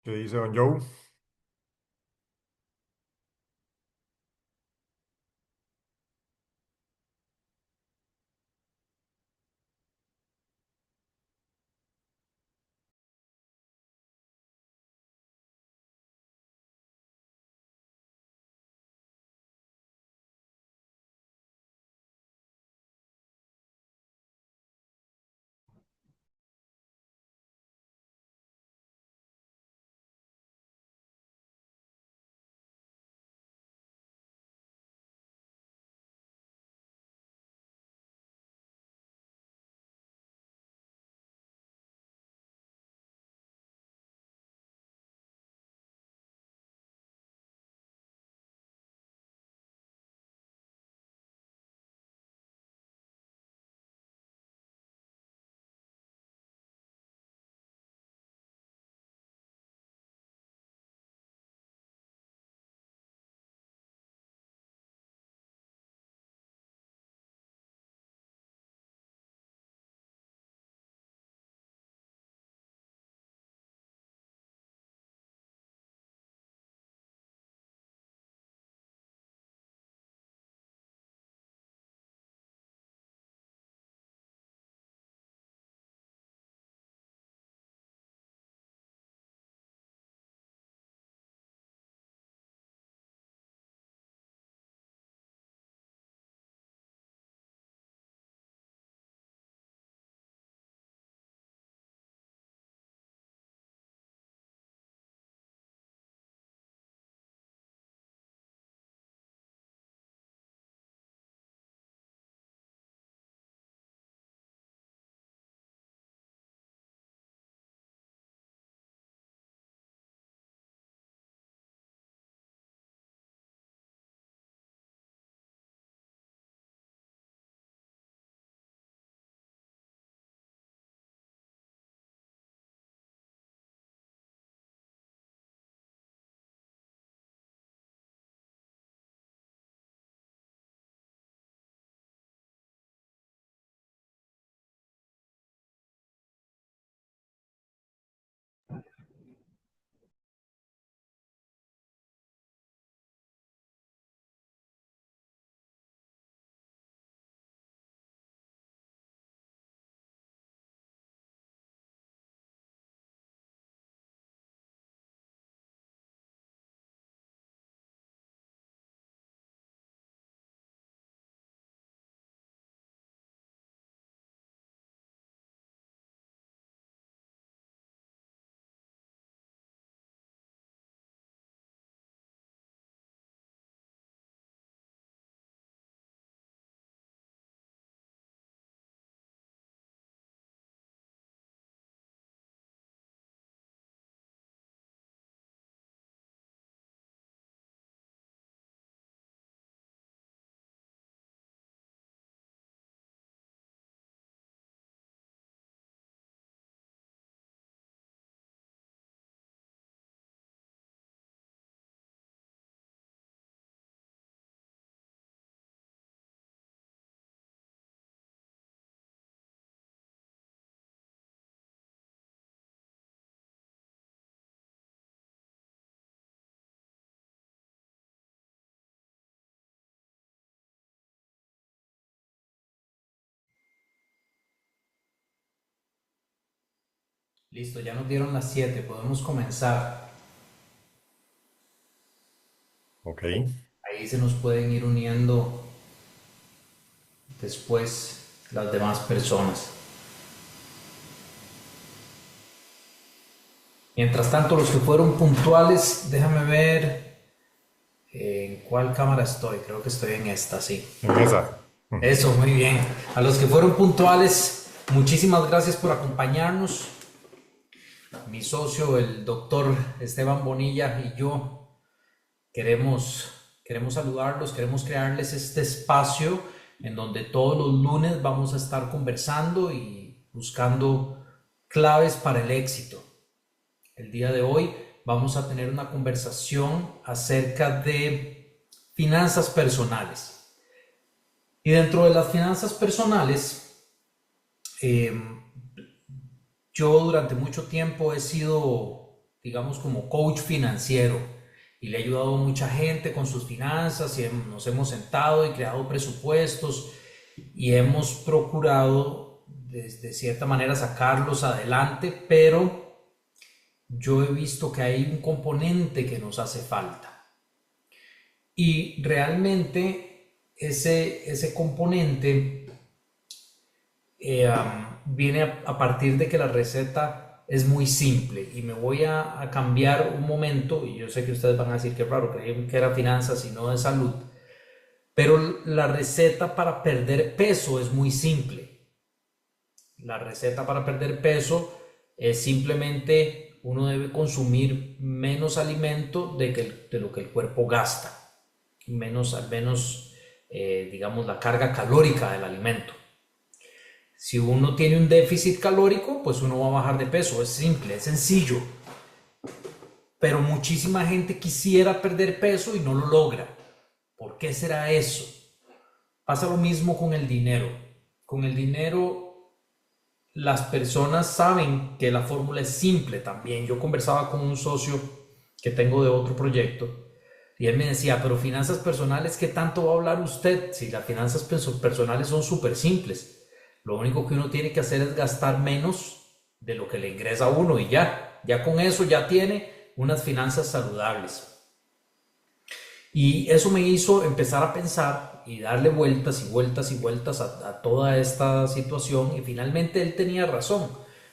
¿Qué dice don Joe? Listo, ya nos dieron las 7, podemos comenzar. Ok, Ahí se nos pueden ir uniendo después las demás personas. Mientras tanto, los que fueron puntuales, déjame ver en cuál cámara estoy. Creo que estoy en esta, sí. en esa. Ujú. Eso, muy bien. A los que fueron puntuales, muchísimas gracias por acompañarnos. Mi socio, el doctor Esteban Bonilla y yo queremos saludarlos, queremos crearles este espacio en donde todos los lunes vamos a estar conversando y buscando claves para el éxito. El día de hoy vamos a tener una conversación acerca de finanzas personales. Y dentro de las finanzas personales, eh, yo durante mucho tiempo he sido digamos, como coach financiero y le he ayudado a mucha gente con sus finanzas y nos hemos sentado y creado presupuestos y hemos procurado de cierta manera sacarlos adelante, pero yo he visto que hay un componente que nos hace falta y realmente ese componente viene a partir de que la receta es muy simple y me voy a cambiar un momento y yo sé que ustedes van a decir que raro, creían que era finanzas y no de salud, pero la receta para perder peso es muy simple. La receta para perder peso es simplemente uno debe consumir menos alimento de lo que el cuerpo gasta, menos al menos digamos la carga calórica del alimento. Si uno tiene un déficit calórico, pues uno va a bajar de peso. Es simple, es sencillo. Pero muchísima gente quisiera perder peso y no lo logra. ¿Por qué será eso? Pasa lo mismo con el dinero. Con el dinero, las personas saben que la fórmula es simple también. Yo conversaba con un socio que tengo de otro proyecto y él me decía, pero finanzas personales, ¿qué tanto va a hablar usted? Si las finanzas personales son súper simples. Lo único que uno tiene que hacer es gastar menos de lo que le ingresa a uno y ya con eso ya tiene unas finanzas saludables. Y eso me hizo empezar a pensar y darle vueltas y vueltas y vueltas a toda esta situación y finalmente él tenía razón.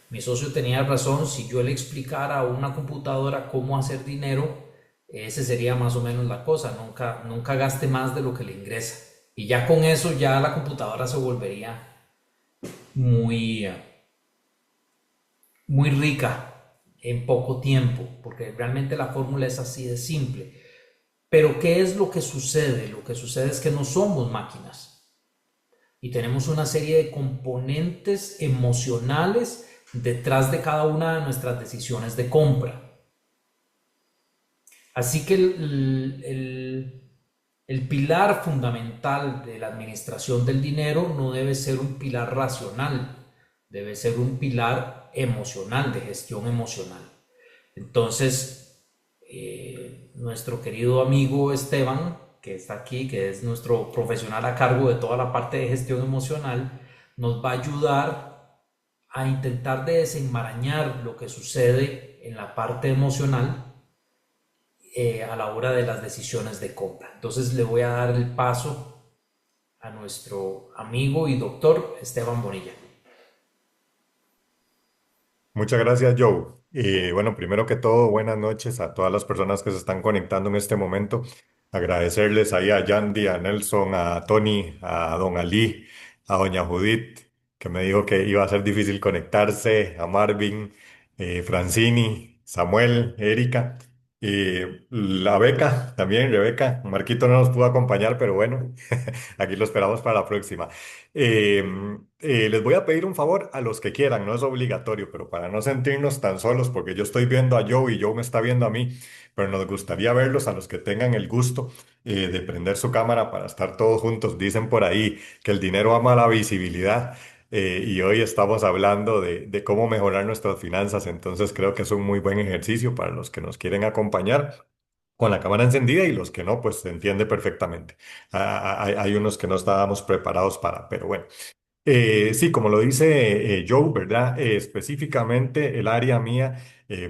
Mi socio tenía razón, si yo le explicara a una computadora cómo hacer dinero, ese sería más o menos la cosa, nunca gaste más de lo que le ingresa. Y ya con eso ya la computadora se volvería muy, muy rica en poco tiempo, porque realmente la fórmula es así de simple. Pero ¿qué es lo que sucede? Lo que sucede es que no somos máquinas y tenemos una serie de componentes emocionales detrás de cada una de nuestras decisiones de compra. Así que el pilar fundamental de la administración del dinero no debe ser un pilar racional, debe ser un pilar emocional, de gestión emocional. Entonces, nuestro querido amigo Esteban, que está aquí, que es nuestro profesional a cargo de toda la parte de gestión emocional, nos va a ayudar a intentar de desenmarañar lo que sucede en la parte emocional a la hora de las decisiones de compra. Entonces le voy a dar el paso a nuestro amigo y doctor Esteban Bonilla. Muchas gracias, Joe. Y bueno, primero que todo, buenas noches a todas las personas que se están conectando en este momento. Agradecerles ahí a Yandy, a Nelson, a Tony, a Don Ali, a Doña Judith, que me dijo que iba a ser difícil conectarse, a Marvin, Francini, Samuel, Erika, y la Beca también, Rebeca. Marquito no nos pudo acompañar, pero bueno, aquí lo esperamos para la próxima. Eh, Les voy a pedir un favor a los que quieran, no es obligatorio, pero para no sentirnos tan solos, porque yo estoy viendo a Joe y Joe me está viendo a mí, pero nos gustaría verlos a los que tengan el gusto de prender su cámara para estar todos juntos. Dicen por ahí que el dinero ama la visibilidad. Y hoy estamos hablando de cómo mejorar nuestras finanzas, entonces creo que es un muy buen ejercicio para los que nos quieren acompañar con la cámara encendida y los que no, pues se entiende perfectamente. Hay unos que no estábamos preparados para, pero bueno. Sí, como lo dice Joe, ¿verdad? Específicamente el área mía,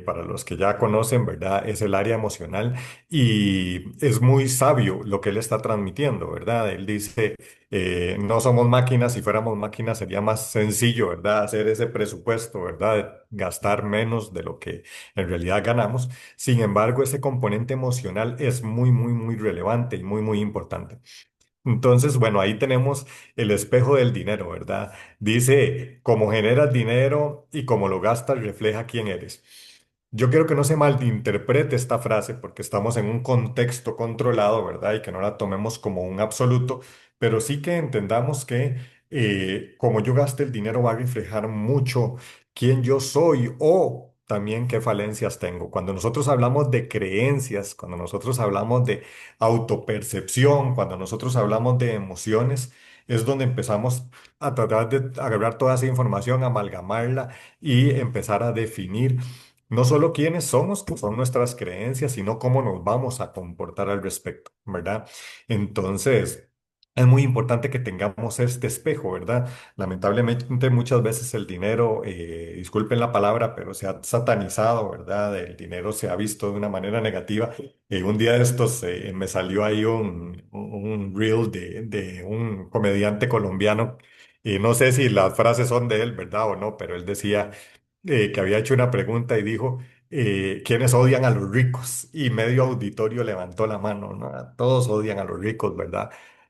para los que ya conocen, ¿verdad? Es el área emocional y es muy sabio lo que él está transmitiendo, ¿verdad? Él dice, no somos máquinas, si fuéramos máquinas sería más sencillo, ¿verdad? Hacer ese presupuesto, ¿verdad? Gastar menos de lo que en realidad ganamos. Sin embargo, ese componente emocional es muy, muy, muy relevante y muy, muy importante. Entonces, bueno, ahí tenemos el espejo del dinero, ¿verdad? Dice, cómo generas dinero y cómo lo gastas refleja quién eres. Yo quiero que no se malinterprete esta frase porque estamos en un contexto controlado, ¿verdad? Y que no la tomemos como un absoluto, pero sí que entendamos que como yo gaste el dinero va a reflejar mucho quién yo soy o también qué falencias tengo. Cuando nosotros hablamos de creencias, cuando nosotros hablamos de autopercepción, cuando nosotros hablamos de emociones, es donde empezamos a tratar de agarrar toda esa información, amalgamarla y empezar a definir no solo quiénes somos, que son nuestras creencias, sino cómo nos vamos a comportar al respecto, ¿verdad? Entonces, es muy importante que tengamos este espejo, ¿verdad? Lamentablemente muchas veces el dinero, disculpen la palabra, pero se ha satanizado, ¿verdad? El dinero se ha visto de una manera negativa. Un día de estos me salió ahí un reel de un comediante colombiano, y no sé si las frases son de él, ¿verdad? O no, pero él decía que había hecho una pregunta y dijo, ¿quiénes odian a los ricos? Y medio auditorio levantó la mano, ¿no? Todos odian a los ricos, ¿verdad?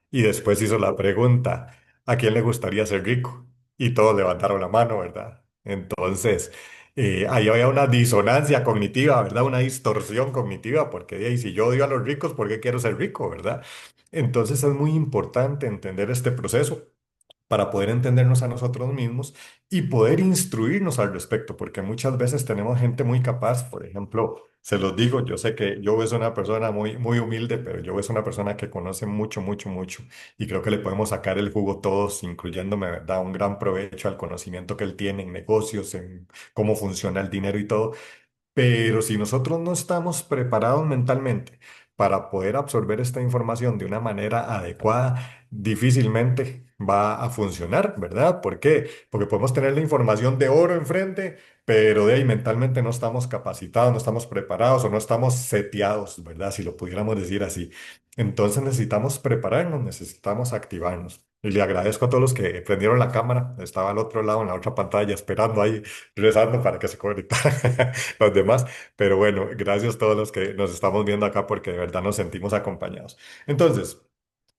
Y después hizo la pregunta, ¿a quién le gustaría ser rico? Y todos levantaron la mano, ¿verdad? Entonces, ahí había una disonancia cognitiva, ¿verdad? Una distorsión cognitiva, porque "Ey, si yo odio a los ricos, ¿por qué quiero ser rico?", ¿verdad? Entonces es muy importante entender este proceso para poder entendernos a nosotros mismos y poder instruirnos al respecto, porque muchas veces tenemos gente muy capaz, por ejemplo, se los digo, yo sé que yo es una persona muy humilde, pero yo es una persona que conoce mucho, y creo que le podemos sacar el jugo todos, incluyéndome, ¿verdad? Un gran provecho al conocimiento que él tiene en negocios, en cómo funciona el dinero y todo. Pero si nosotros no estamos preparados mentalmente para poder absorber esta información de una manera adecuada, difícilmente va a funcionar, ¿verdad? ¿Por qué? Porque podemos tener la información de oro enfrente, pero de ahí mentalmente no estamos capacitados, no estamos preparados o no estamos seteados, ¿verdad? Si lo pudiéramos decir así. Entonces necesitamos prepararnos, necesitamos activarnos. Y le agradezco a todos los que prendieron la cámara. Estaba al otro lado, en la otra pantalla, esperando ahí, rezando para que se conectara los demás. Pero bueno, gracias a todos los que nos estamos viendo acá porque de verdad nos sentimos acompañados. Entonces,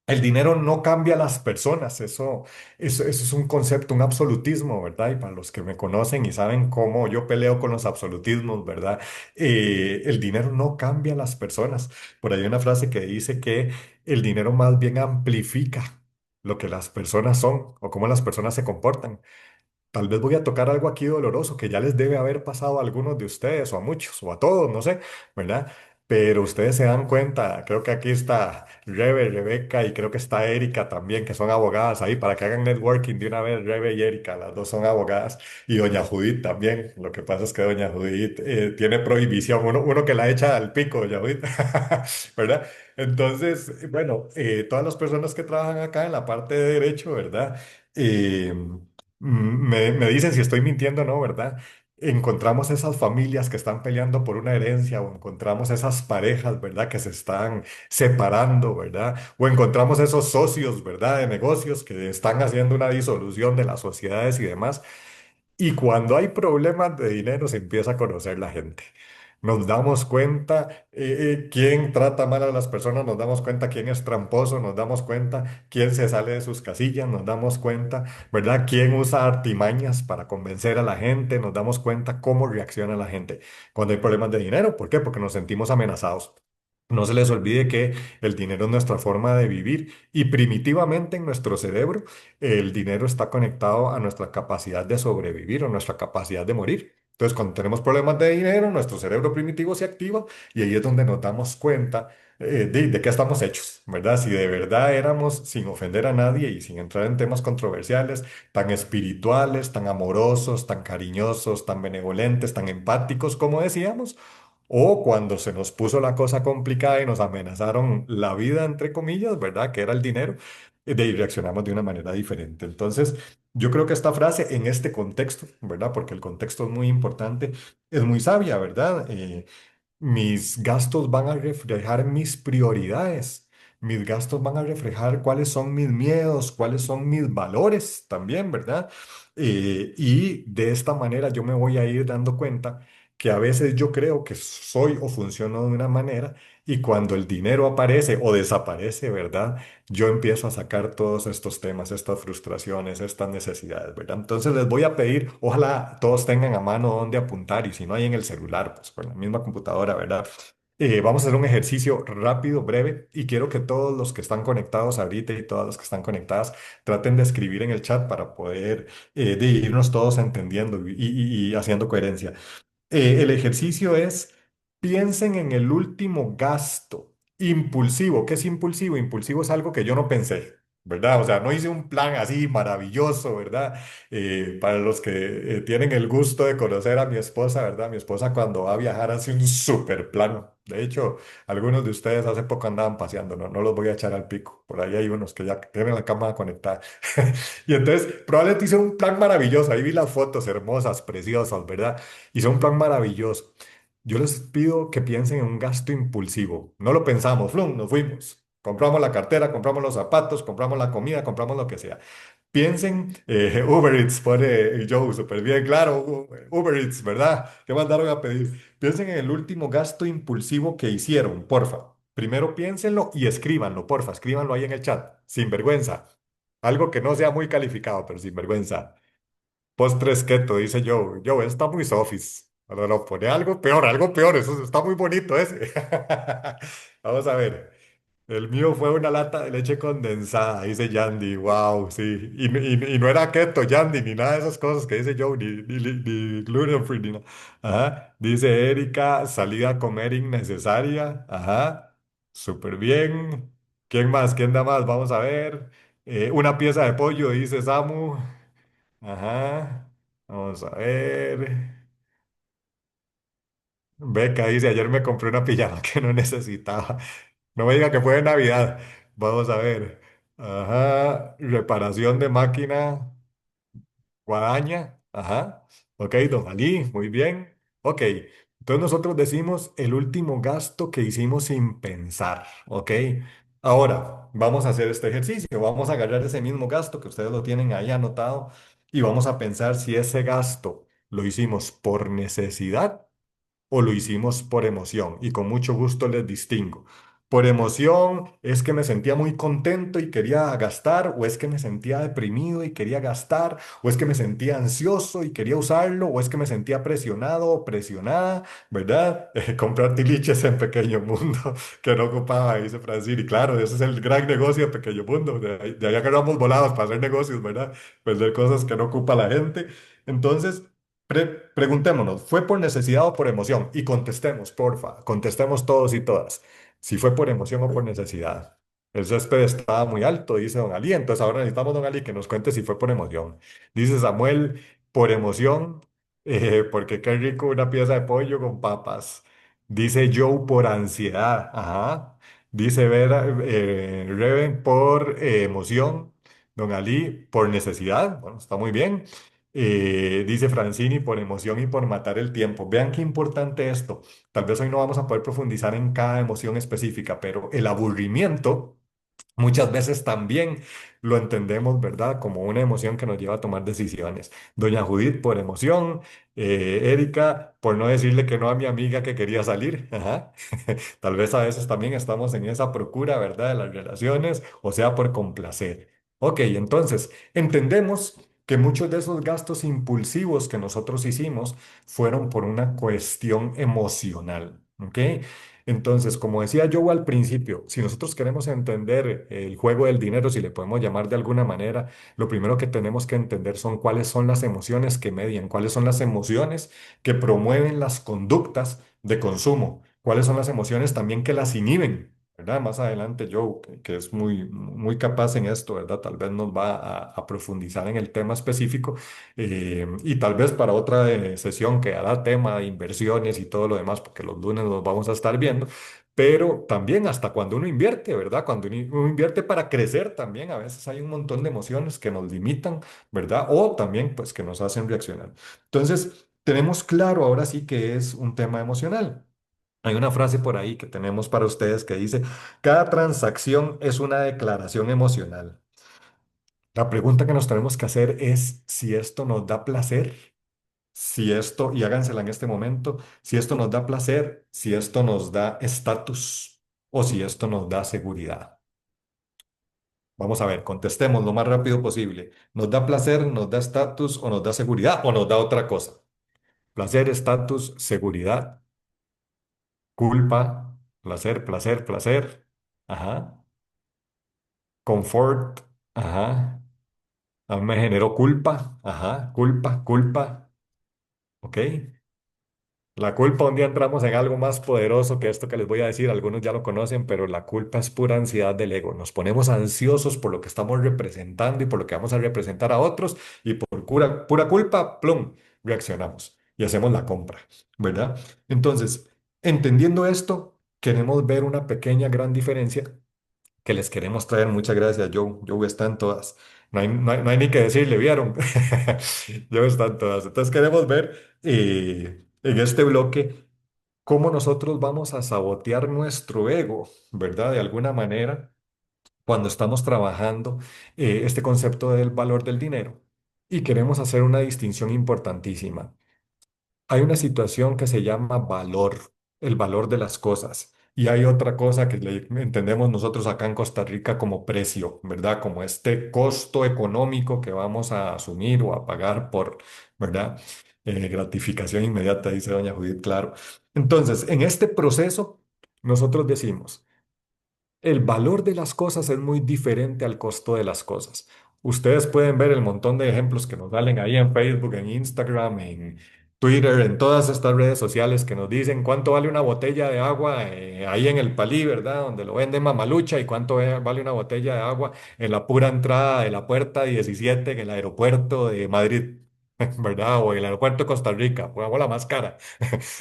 el dinero no cambia a las personas, eso es un concepto, un absolutismo, ¿verdad? Y para los que me conocen y saben cómo yo peleo con los absolutismos, ¿verdad? El dinero no cambia a las personas. Por ahí hay una frase que dice que el dinero más bien amplifica lo que las personas son o cómo las personas se comportan. Tal vez voy a tocar algo aquí doloroso que ya les debe haber pasado a algunos de ustedes o a muchos o a todos, no sé, ¿verdad? Pero ustedes se dan cuenta, creo que aquí está Rebeca y creo que está Erika también, que son abogadas ahí, para que hagan networking de una vez, Rebe y Erika, las dos son abogadas, y doña Judith también. Lo que pasa es que doña Judith tiene prohibición, uno que la echa al pico, doña Judith, ¿verdad? Entonces, bueno, todas las personas que trabajan acá en la parte de derecho, ¿verdad? Eh, me dicen si estoy mintiendo o no, ¿verdad? Encontramos esas familias que están peleando por una herencia o encontramos esas parejas, ¿verdad? Que se están separando, ¿verdad? O encontramos esos socios, ¿verdad? De negocios que están haciendo una disolución de las sociedades y demás. Y cuando hay problemas de dinero, se empieza a conocer la gente. Nos damos cuenta quién trata mal a las personas, nos damos cuenta quién es tramposo, nos damos cuenta quién se sale de sus casillas, nos damos cuenta, ¿verdad? Quién usa artimañas para convencer a la gente, nos damos cuenta cómo reacciona la gente cuando hay problemas de dinero. ¿Por qué? Porque nos sentimos amenazados. No se les olvide que el dinero es nuestra forma de vivir y primitivamente en nuestro cerebro el dinero está conectado a nuestra capacidad de sobrevivir o nuestra capacidad de morir. Entonces, cuando tenemos problemas de dinero, nuestro cerebro primitivo se activa y ahí es donde nos damos cuenta de qué estamos hechos, ¿verdad? Si de verdad éramos, sin ofender a nadie y sin entrar en temas controversiales, tan espirituales, tan amorosos, tan cariñosos, tan benevolentes, tan empáticos, como decíamos, o cuando se nos puso la cosa complicada y nos amenazaron la vida, entre comillas, ¿verdad? Que era el dinero, de ahí reaccionamos de una manera diferente. Entonces, yo creo que esta frase en este contexto, ¿verdad? Porque el contexto es muy importante, es muy sabia, ¿verdad? Mis gastos van a reflejar mis prioridades. Mis gastos van a reflejar cuáles son mis miedos, cuáles son mis valores también, ¿verdad? Y de esta manera yo me voy a ir dando cuenta que a veces yo creo que soy o funciono de una manera y cuando el dinero aparece o desaparece, ¿verdad? Yo empiezo a sacar todos estos temas, estas frustraciones, estas necesidades, ¿verdad? Entonces les voy a pedir, ojalá todos tengan a mano donde apuntar y si no hay en el celular, pues con la misma computadora, ¿verdad? Vamos a hacer un ejercicio rápido, breve, y quiero que todos los que están conectados ahorita y todas las que están conectadas traten de escribir en el chat para poder de irnos todos entendiendo y haciendo coherencia. El ejercicio es, piensen en el último gasto impulsivo. ¿Qué es impulsivo? Impulsivo es algo que yo no pensé. ¿verdad? O sea, no hice un plan así maravilloso, ¿verdad? Para los que tienen el gusto de conocer a mi esposa, ¿verdad? Mi esposa cuando va a viajar hace un super plan. De hecho, algunos de ustedes hace poco andaban paseando, ¿no? No los voy a echar al pico. Por ahí hay unos que ya tienen la cámara conectada. Y entonces, probablemente hice un plan maravilloso. Ahí vi las fotos hermosas, preciosas, ¿verdad? Hice un plan maravilloso. Yo les pido que piensen en un gasto impulsivo. No lo pensamos, flum, nos fuimos. Compramos la cartera, compramos los zapatos, compramos la comida, compramos lo que sea. Piensen, Uber Eats, pone Joe, súper bien, claro, Uber Eats, ¿verdad? ¿Qué mandaron a pedir? Piensen en el último gasto impulsivo que hicieron, porfa. Primero piénsenlo y escríbanlo, porfa, escríbanlo ahí en el chat, sin vergüenza. Algo que no sea muy calificado, pero sin vergüenza. Postres keto, dice Joe. Joe, eso está muy sofis. No, no, pone algo peor, eso está muy bonito ese. Vamos a ver. El mío fue una lata de leche condensada, dice Yandy. Wow, sí. Y no era keto, Yandy, ni nada de esas cosas que dice Joe, ni gluten free, ni nada. Ajá. Dice Erika, salida a comer innecesaria. Ajá. Súper bien. ¿Quién más? ¿Quién da más? Vamos a ver. Una pieza de pollo, dice Samu. Ajá. Vamos a ver. Beca dice, ayer me compré una pijama que no necesitaba. No me diga que fue de Navidad. Vamos a ver. Ajá. Reparación de máquina. Guadaña. Ajá. Ok, don Ali, muy bien. Ok. Entonces nosotros decimos el último gasto que hicimos sin pensar. Ok. Ahora, vamos a hacer este ejercicio. Vamos a agarrar ese mismo gasto que ustedes lo tienen ahí anotado y vamos a pensar si ese gasto lo hicimos por necesidad o lo hicimos por emoción. Y con mucho gusto les distingo. Por emoción es que me sentía muy contento y quería gastar, o es que me sentía deprimido y quería gastar, o es que me sentía ansioso y quería usarlo, o es que me sentía presionado o presionada, ¿verdad? Comprar tiliches en Pequeño Mundo, que no ocupaba, dice Francine. Y claro, ese es el gran negocio de Pequeño Mundo. De ahí agarramos volados para hacer negocios, ¿verdad? Vender cosas que no ocupa la gente. Entonces, preguntémonos, ¿fue por necesidad o por emoción? Y contestemos, porfa, contestemos todos y todas, si fue por emoción o por necesidad. El césped estaba muy alto, dice don Ali, entonces ahora necesitamos don Ali que nos cuente si fue por emoción. Dice Samuel, por emoción, porque qué rico una pieza de pollo con papas. Dice Joe, por ansiedad, ajá. Dice Vera, Reven, por emoción. Don Ali, por necesidad, bueno, está muy bien. Dice Francini, por emoción y por matar el tiempo. Vean qué importante esto. Tal vez hoy no vamos a poder profundizar en cada emoción específica, pero el aburrimiento muchas veces también lo entendemos, ¿verdad? Como una emoción que nos lleva a tomar decisiones. Doña Judith, por emoción. Erika, por no decirle que no a mi amiga que quería salir. Ajá. Tal vez a veces también estamos en esa procura, ¿verdad? De las relaciones, o sea, por complacer. Ok, entonces, entendemos que muchos de esos gastos impulsivos que nosotros hicimos fueron por una cuestión emocional. ¿Ok? Entonces, como decía yo al principio, si nosotros queremos entender el juego del dinero, si le podemos llamar de alguna manera, lo primero que tenemos que entender son cuáles son las emociones que median, cuáles son las emociones que promueven las conductas de consumo, cuáles son las emociones también que las inhiben, ¿verdad? Más adelante Joe, que es muy capaz en esto, ¿verdad? Tal vez nos va a profundizar en el tema específico y tal vez para otra sesión que hará tema de inversiones y todo lo demás, porque los lunes los vamos a estar viendo, pero también hasta cuando uno invierte, ¿verdad? Cuando uno invierte para crecer también, a veces hay un montón de emociones que nos limitan, ¿verdad? O también pues que nos hacen reaccionar. Entonces, tenemos claro ahora sí que es un tema emocional. Hay una frase por ahí que tenemos para ustedes que dice, cada transacción es una declaración emocional. La pregunta que nos tenemos que hacer es si esto nos da placer, si esto, y hágansela en este momento, si esto nos da placer, si esto nos da estatus o si esto nos da seguridad. Vamos a ver, contestemos lo más rápido posible. ¿Nos da placer, nos da estatus o nos da seguridad o nos da otra cosa? Placer, estatus, seguridad, culpa, placer, placer, placer. Ajá. Confort. Ajá. A mí me generó culpa. Ajá. Culpa, culpa. ¿Ok? La culpa, un día entramos en algo más poderoso que esto que les voy a decir, algunos ya lo conocen, pero la culpa es pura ansiedad del ego. Nos ponemos ansiosos por lo que estamos representando y por lo que vamos a representar a otros y por pura culpa, plum, reaccionamos y hacemos la compra, ¿verdad? Entonces, entendiendo esto, queremos ver una pequeña, gran diferencia que les queremos traer. Muchas gracias, Joe. Joe está en todas. No hay ni que decirle, ¿vieron? Joe está en todas. Entonces queremos ver en este bloque cómo nosotros vamos a sabotear nuestro ego, ¿verdad? De alguna manera, cuando estamos trabajando este concepto del valor del dinero. Y queremos hacer una distinción importantísima. Hay una situación que se llama valor, el valor de las cosas. Y hay otra cosa que le entendemos nosotros acá en Costa Rica como precio, ¿verdad? Como este costo económico que vamos a asumir o a pagar por, ¿verdad? Gratificación inmediata, dice doña Judith, claro. Entonces, en este proceso, nosotros decimos, el valor de las cosas es muy diferente al costo de las cosas. Ustedes pueden ver el montón de ejemplos que nos salen ahí en Facebook, en Instagram, en Twitter, en todas estas redes sociales que nos dicen cuánto vale una botella de agua ahí en el Palí, ¿verdad? Donde lo venden Mamalucha y cuánto vale una botella de agua en la pura entrada de la puerta 17 en el aeropuerto de Madrid, ¿verdad? O en el aeropuerto de Costa Rica, pongamos la más cara.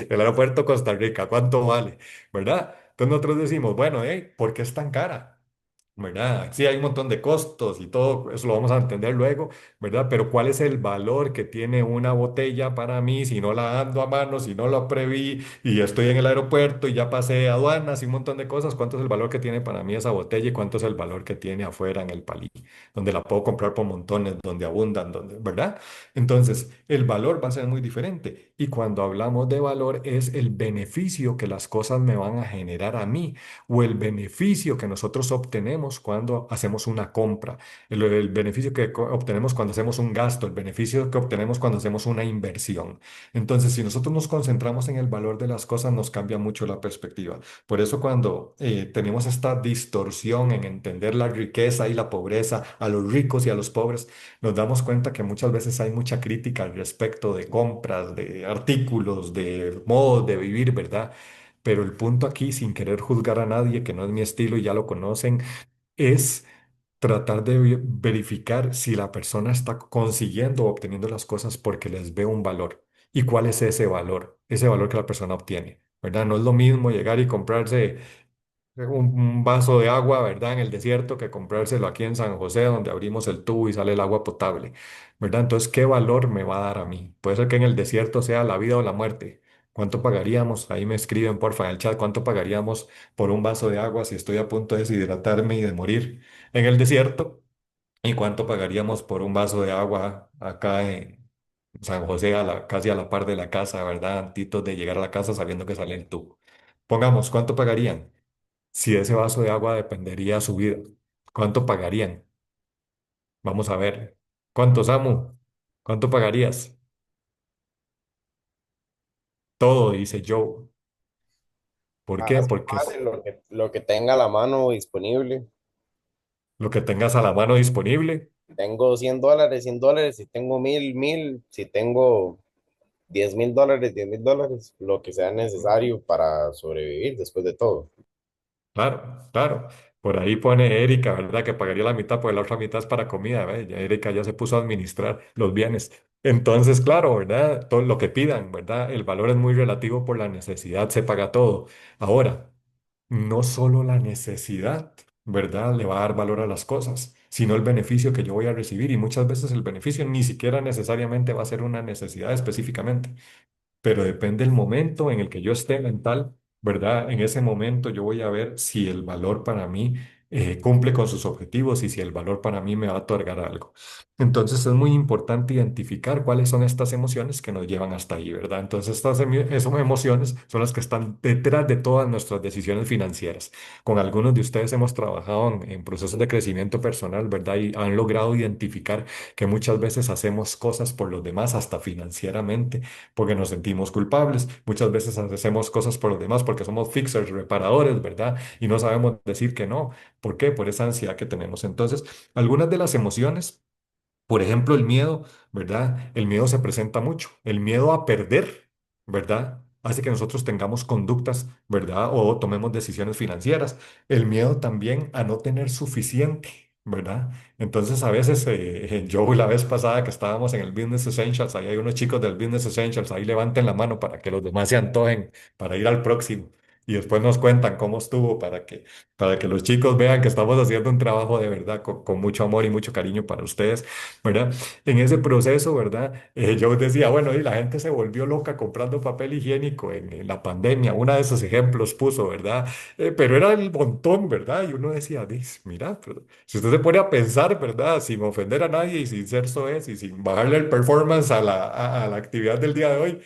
El aeropuerto de Costa Rica, ¿cuánto vale? ¿Verdad? Entonces nosotros decimos, bueno, ¿por qué es tan cara? ¿Verdad? Sí, hay un montón de costos y todo, eso lo vamos a entender luego, ¿verdad? Pero ¿cuál es el valor que tiene una botella para mí si no la ando a mano, si no la preví y estoy en el aeropuerto y ya pasé aduanas y un montón de cosas? ¿Cuánto es el valor que tiene para mí esa botella y cuánto es el valor que tiene afuera en el palí, donde la puedo comprar por montones, donde abundan, donde, ¿verdad? Entonces, el valor va a ser muy diferente. Y cuando hablamos de valor es el beneficio que las cosas me van a generar a mí o el beneficio que nosotros obtenemos cuando hacemos una compra, el beneficio que obtenemos cuando hacemos un gasto, el beneficio que obtenemos cuando hacemos una inversión. Entonces, si nosotros nos concentramos en el valor de las cosas, nos cambia mucho la perspectiva. Por eso cuando tenemos esta distorsión en entender la riqueza y la pobreza, a los ricos y a los pobres, nos damos cuenta que muchas veces hay mucha crítica al respecto de compras, de artículos, de modos de vivir, ¿verdad? Pero el punto aquí, sin querer juzgar a nadie, que no es mi estilo y ya lo conocen, es tratar de verificar si la persona está consiguiendo o obteniendo las cosas porque les ve un valor. ¿Y cuál es ese valor que la persona obtiene? ¿Verdad? No es lo mismo llegar y comprarse un vaso de agua, ¿verdad? En el desierto que comprárselo aquí en San José, donde abrimos el tubo y sale el agua potable, ¿verdad? Entonces, ¿qué valor me va a dar a mí? Puede ser que en el desierto sea la vida o la muerte. ¿Cuánto pagaríamos? Ahí me escriben, porfa, en el chat, ¿cuánto pagaríamos por un vaso de agua si estoy a punto de deshidratarme y de morir en el desierto? ¿Y cuánto pagaríamos por un vaso de agua acá en San José, casi a la par de la casa, ¿verdad? Antitos de llegar a la casa sabiendo que sale el tubo. Pongamos, ¿cuánto pagarían? Si de ese vaso de agua dependería su vida, ¿cuánto pagarían? Vamos a ver. ¿Cuánto, Samu? ¿Cuánto pagarías? Todo, dice Joe. ¿Por qué? Más Porque vale lo que tenga a la mano disponible. lo que tengas a la mano disponible. Tengo $100, si tengo 1000, si tengo $10,000, $10,000, lo que sea necesario para sobrevivir después de todo. Claro, claro. Por ahí pone Erika, ¿verdad? Que pagaría la mitad, pues la otra mitad es para comida, ¿verdad? Ya Erika ya se puso a administrar los bienes. Entonces, claro, ¿verdad? Todo lo que pidan, ¿verdad? El valor es muy relativo por la necesidad, se paga todo. Ahora, no solo la necesidad, ¿verdad? Le va a dar valor a las cosas, sino el beneficio que yo voy a recibir. Y muchas veces el beneficio ni siquiera necesariamente va a ser una necesidad específicamente, pero depende del momento en el que yo esté mental, ¿verdad? En ese momento yo voy a ver si el valor para mí cumple con sus objetivos y si el valor para mí me va a otorgar algo. Entonces es muy importante identificar cuáles son estas emociones que nos llevan hasta ahí, ¿verdad? Entonces esas emociones son las que están detrás de todas nuestras decisiones financieras. Con algunos de ustedes hemos trabajado en procesos de crecimiento personal, ¿verdad? Y han logrado identificar que muchas veces hacemos cosas por los demás, hasta financieramente porque nos sentimos culpables. Muchas veces hacemos cosas por los demás porque somos fixers, reparadores, ¿verdad? Y no sabemos decir que no. ¿Por qué? Por esa ansiedad que tenemos. Entonces, algunas de las emociones, por ejemplo, el miedo, ¿verdad? El miedo se presenta mucho. El miedo a perder, ¿verdad? hace que nosotros tengamos conductas, ¿verdad? O tomemos decisiones financieras. El miedo también a no tener suficiente, ¿verdad? Entonces a veces, yo la vez pasada que estábamos en el Business Essentials, ahí hay unos chicos del Business Essentials, ahí levanten la mano para que los demás se antojen para ir al próximo. Y después nos cuentan cómo estuvo para que los chicos vean que estamos haciendo un trabajo de verdad con mucho amor y mucho cariño para ustedes, ¿verdad? En ese proceso, ¿verdad? Yo decía, bueno, y la gente se volvió loca comprando papel higiénico en la pandemia. Uno de esos ejemplos puso, ¿verdad? Pero era el montón, ¿verdad? Y uno decía, mira, pero si usted se pone a pensar, ¿verdad? Sin ofender a nadie y sin ser soez y sin bajarle el performance a la actividad del día de hoy.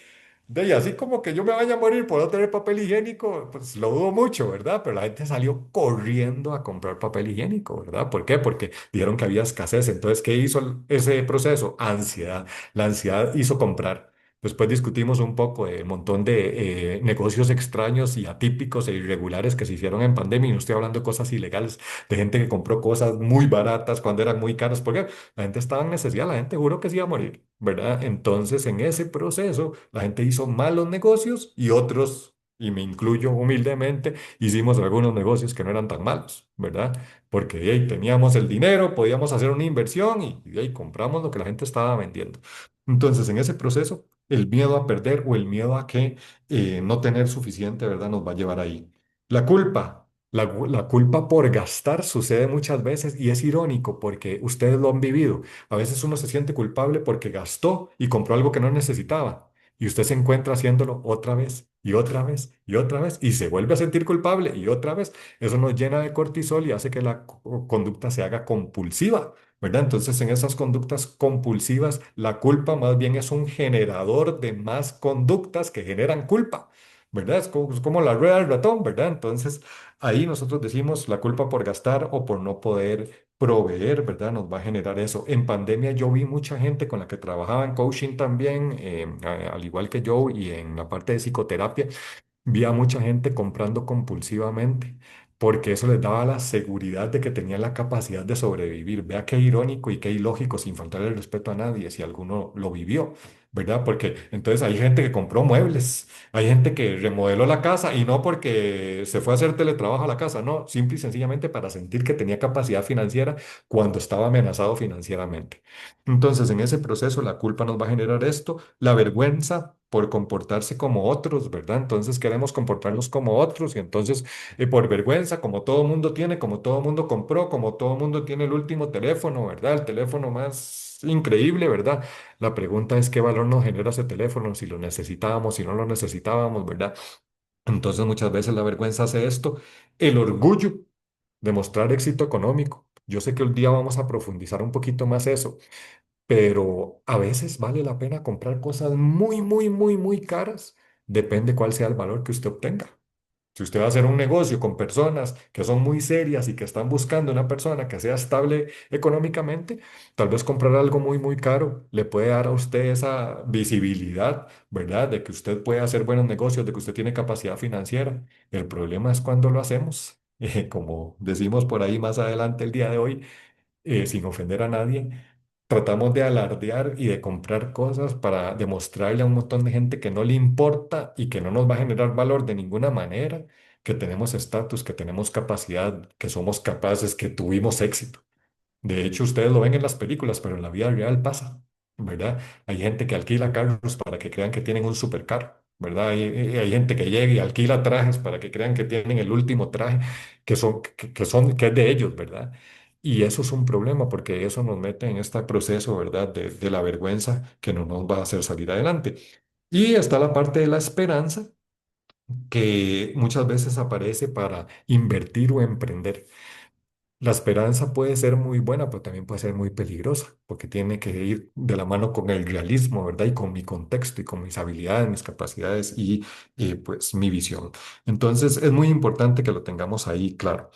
De ahí, así como que yo me vaya a morir por no tener papel higiénico, pues lo dudo mucho, ¿verdad? Pero la gente salió corriendo a comprar papel higiénico, ¿verdad? ¿Por qué? Porque dijeron que había escasez. Entonces, ¿qué hizo ese proceso? Ansiedad. La ansiedad hizo comprar. Después discutimos un poco de un montón de negocios extraños y atípicos e irregulares que se hicieron en pandemia. Y no estoy hablando de cosas ilegales, de gente que compró cosas muy baratas cuando eran muy caras. ¿Por qué? La gente estaba en necesidad, la gente juró que se iba a morir, ¿verdad? Entonces, en ese proceso, la gente hizo malos negocios y otros, y me incluyo humildemente, hicimos algunos negocios que no eran tan malos, ¿verdad? Porque ahí teníamos el dinero, podíamos hacer una inversión y ahí compramos lo que la gente estaba vendiendo. Entonces, en ese proceso, el miedo a perder o el miedo a que no tener suficiente, ¿verdad? Nos va a llevar ahí. La culpa. La culpa por gastar sucede muchas veces y es irónico porque ustedes lo han vivido. A veces uno se siente culpable porque gastó y compró algo que no necesitaba. Y usted se encuentra haciéndolo otra vez y otra vez y otra vez y se vuelve a sentir culpable y otra vez. Eso nos llena de cortisol y hace que la conducta se haga compulsiva, ¿verdad? Entonces, en esas conductas compulsivas, la culpa más bien es un generador de más conductas que generan culpa, ¿verdad? Es como la rueda del ratón, ¿verdad? Entonces, ahí nosotros decimos la culpa por gastar o por no poder proveer, ¿verdad? Nos va a generar eso. En pandemia yo vi mucha gente con la que trabajaba en coaching también, al igual que yo, y en la parte de psicoterapia, vi a mucha gente comprando compulsivamente, porque eso les daba la seguridad de que tenían la capacidad de sobrevivir. Vea qué irónico y qué ilógico, sin faltarle el respeto a nadie, si alguno lo vivió, ¿verdad? Porque entonces hay gente que compró muebles, hay gente que remodeló la casa y no porque se fue a hacer teletrabajo a la casa, no, simple y sencillamente para sentir que tenía capacidad financiera cuando estaba amenazado financieramente. Entonces, en ese proceso, la culpa nos va a generar esto, la vergüenza por comportarse como otros, ¿verdad? Entonces queremos comportarnos como otros y entonces por vergüenza, como todo mundo tiene, como todo mundo compró, como todo mundo tiene el último teléfono, ¿verdad? El teléfono más increíble, ¿verdad? La pregunta es qué valor nos genera ese teléfono, si lo necesitábamos, si no lo necesitábamos, ¿verdad? Entonces muchas veces la vergüenza hace esto, el orgullo de mostrar éxito económico. Yo sé que un día vamos a profundizar un poquito más eso, pero a veces vale la pena comprar cosas muy, muy, muy, muy caras. Depende cuál sea el valor que usted obtenga. Si usted va a hacer un negocio con personas que son muy serias y que están buscando una persona que sea estable económicamente, tal vez comprar algo muy, muy caro le puede dar a usted esa visibilidad, ¿verdad? De que usted puede hacer buenos negocios, de que usted tiene capacidad financiera. El problema es cuando lo hacemos. Como decimos por ahí más adelante el día de hoy, sin ofender a nadie, tratamos de alardear y de comprar cosas para demostrarle a un montón de gente que no le importa y que no nos va a generar valor de ninguna manera, que tenemos estatus, que tenemos capacidad, que somos capaces, que tuvimos éxito. De hecho, ustedes lo ven en las películas, pero en la vida real pasa, ¿verdad? Hay gente que alquila carros para que crean que tienen un supercarro, ¿verdad? Hay gente que llega y alquila trajes para que crean que tienen el último traje, que es de ellos, ¿verdad? Y eso es un problema porque eso nos mete en este proceso, ¿verdad? De la vergüenza que no nos va a hacer salir adelante. Y está la parte de la esperanza que muchas veces aparece para invertir o emprender. La esperanza puede ser muy buena, pero también puede ser muy peligrosa, porque tiene que ir de la mano con el realismo, ¿verdad? Y con mi contexto y con mis habilidades, mis capacidades y pues mi visión. Entonces es muy importante que lo tengamos ahí claro.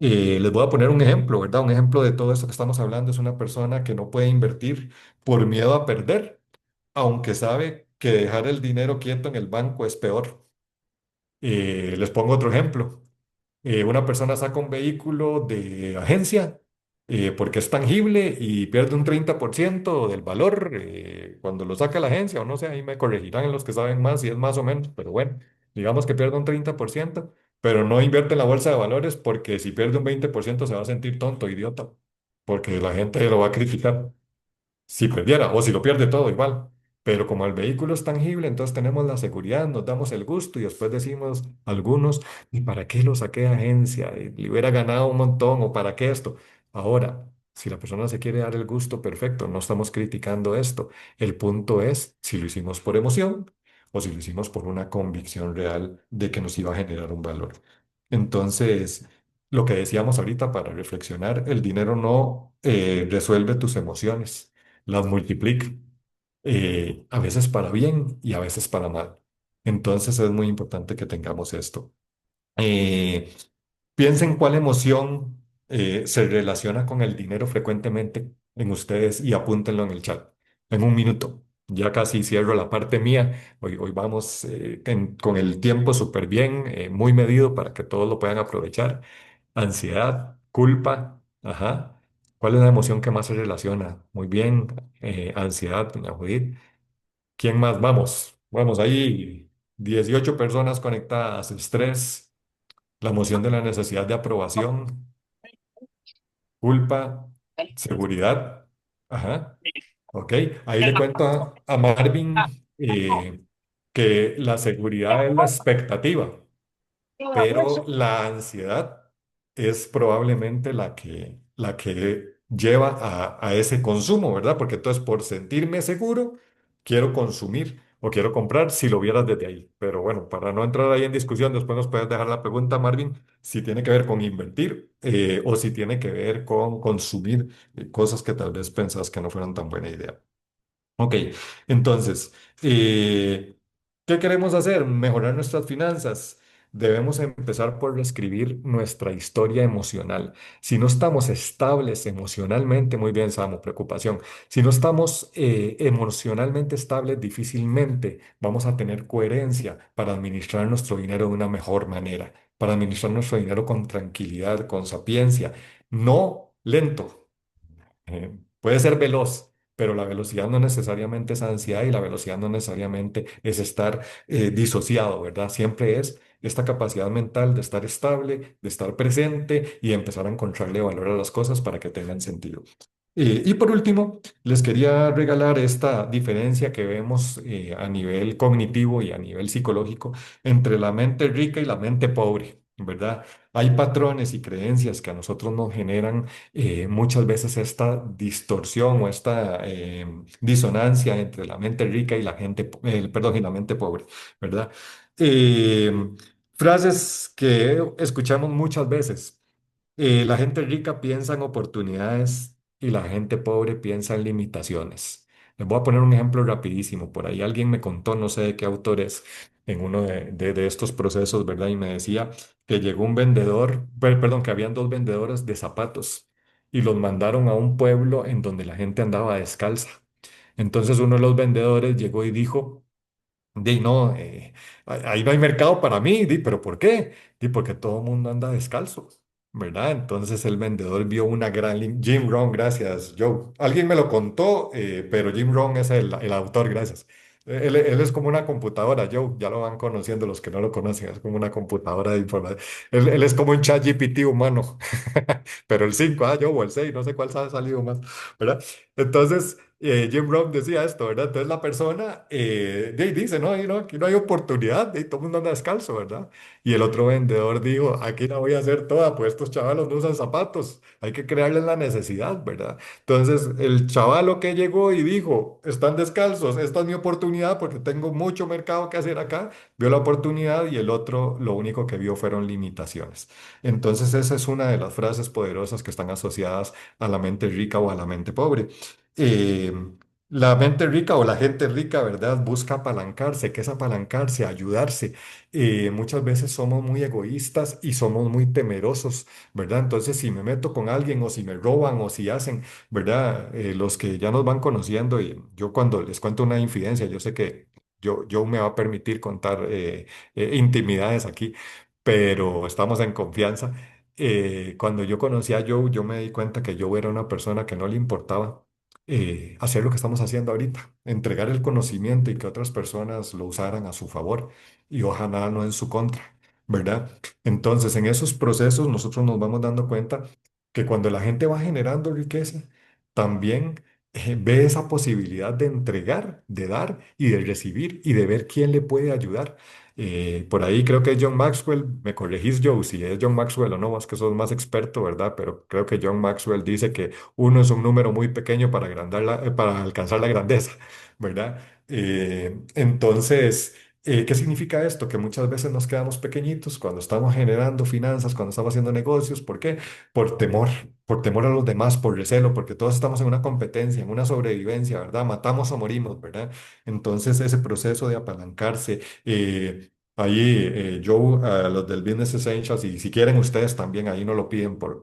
Les voy a poner un ejemplo, ¿verdad? Un ejemplo de todo esto que estamos hablando es una persona que no puede invertir por miedo a perder, aunque sabe que dejar el dinero quieto en el banco es peor. Les pongo otro ejemplo. Una persona saca un vehículo de agencia, porque es tangible y pierde un 30% del valor cuando lo saca la agencia, o no sé, ahí me corregirán los que saben más si es más o menos, pero bueno, digamos que pierde un 30%, pero no invierte en la bolsa de valores porque si pierde un 20% se va a sentir tonto, idiota, porque la gente lo va a criticar si perdiera o si lo pierde todo igual. Pero como el vehículo es tangible, entonces tenemos la seguridad, nos damos el gusto y después decimos algunos, ¿y para qué lo saqué de agencia? Le hubiera ganado un montón o para qué esto. Ahora, si la persona se quiere dar el gusto, perfecto, no estamos criticando esto. El punto es si lo hicimos por emoción o si lo hicimos por una convicción real de que nos iba a generar un valor. Entonces, lo que decíamos ahorita para reflexionar, el dinero no resuelve tus emociones, las multiplica, a veces para bien y a veces para mal. Entonces es muy importante que tengamos esto. Eh, Piensen cuál emoción se relaciona con el dinero frecuentemente en ustedes y apúntenlo en el chat en un minuto. Ya casi cierro la parte mía. Hoy vamos con el tiempo súper bien, muy medido para que todos lo puedan aprovechar. Ansiedad, culpa, ajá. ¿Cuál es la emoción que más se relaciona? Muy bien, ansiedad, doña Judith. ¿Quién más? Vamos, vamos ahí. 18 personas conectadas. Estrés, la emoción de la necesidad de aprobación, culpa, seguridad. Ajá. Ok, ahí le cuento a Marvin que la seguridad es la expectativa, pero la ansiedad es probablemente la que lleva a ese consumo, ¿verdad? Porque entonces por sentirme seguro, quiero consumir o quiero comprar si lo vieras desde ahí. Pero bueno, para no entrar ahí en discusión, después nos puedes dejar la pregunta, Marvin, si tiene que ver con invertir o si tiene que ver con consumir cosas que tal vez pensás que no fueran tan buena idea. Ok, entonces, ¿qué queremos hacer? Mejorar nuestras finanzas. Debemos empezar por reescribir nuestra historia emocional. Si no estamos estables emocionalmente, muy bien, Samu, preocupación. Si no estamos emocionalmente estables, difícilmente vamos a tener coherencia para administrar nuestro dinero de una mejor manera, para administrar nuestro dinero con tranquilidad, con sapiencia, no lento. Puede ser veloz, pero la velocidad no necesariamente es ansiedad y la velocidad no necesariamente es estar disociado, ¿verdad? Siempre es esta capacidad mental de estar estable, de estar presente y empezar a encontrarle valor a las cosas para que tengan sentido. Y por último, les quería regalar esta diferencia que vemos a nivel cognitivo y a nivel psicológico entre la mente rica y la mente pobre, ¿verdad? Hay patrones y creencias que a nosotros nos generan muchas veces esta distorsión o esta disonancia entre la mente rica y la gente, perdón, y la mente pobre, ¿verdad? Eh, Frases que escuchamos muchas veces. La gente rica piensa en oportunidades y la gente pobre piensa en limitaciones. Les voy a poner un ejemplo rapidísimo. Por ahí alguien me contó, no sé de qué autor es, en uno de estos procesos, ¿verdad? Y me decía que llegó un vendedor, perdón, que habían dos vendedores de zapatos y los mandaron a un pueblo en donde la gente andaba descalza. Entonces uno de los vendedores llegó y dijo, di, no, ahí no hay mercado para mí, di, pero ¿por qué? Di, porque todo el mundo anda descalzo, ¿verdad? Entonces el vendedor vio una Jim Rohn, gracias, Joe. Alguien me lo contó, pero Jim Rohn es el autor, gracias. Él es como una computadora, Joe, ya lo van conociendo los que no lo conocen, es como una computadora de información. Él es como un chat GPT humano, pero el 5 Joe, o el 6 no sé cuál ha salido más, ¿verdad? Entonces, Jim Rohn decía esto, ¿verdad? Entonces la persona dice, no, aquí no hay oportunidad, y todo el mundo anda descalzo, ¿verdad? Y el otro vendedor dijo, aquí la voy a hacer toda, pues estos chavalos no usan zapatos, hay que crearles la necesidad, ¿verdad? Entonces el chavalo que llegó y dijo, están descalzos, esta es mi oportunidad porque tengo mucho mercado que hacer acá, vio la oportunidad y el otro lo único que vio fueron limitaciones. Entonces esa es una de las frases poderosas que están asociadas a la mente rica o a la mente pobre. Eh, la mente rica o la gente rica, ¿verdad? Busca apalancarse. ¿Qué es apalancarse? Ayudarse. Muchas veces somos muy egoístas y somos muy temerosos, ¿verdad? Entonces, si me meto con alguien o si me roban o si hacen, ¿verdad? Los que ya nos van conociendo y yo cuando les cuento una infidencia, yo sé que yo me va a permitir contar intimidades aquí, pero estamos en confianza. cuando yo conocí a Joe, yo me di cuenta que Joe era una persona que no le importaba hacer lo que estamos haciendo ahorita, entregar el conocimiento y que otras personas lo usaran a su favor y ojalá no en su contra, ¿verdad? Entonces, en esos procesos nosotros nos vamos dando cuenta que cuando la gente va generando riqueza, también ve esa posibilidad de entregar, de dar y de recibir y de ver quién le puede ayudar. Por ahí creo que es John Maxwell, me corregís Joe, si es John Maxwell o no, más que sos más experto, ¿verdad? Pero creo que John Maxwell dice que uno es un número muy pequeño para, para alcanzar la grandeza, ¿verdad? Entonces, ¿qué significa esto? Que muchas veces nos quedamos pequeñitos cuando estamos generando finanzas, cuando estamos haciendo negocios, ¿por qué? Por temor a los demás, por recelo, porque todos estamos en una competencia, en una sobrevivencia, ¿verdad? Matamos o morimos, ¿verdad? Entonces, ese proceso de apalancarse, ahí, Joe, a los del Business Essentials, y si quieren ustedes también, ahí no lo piden por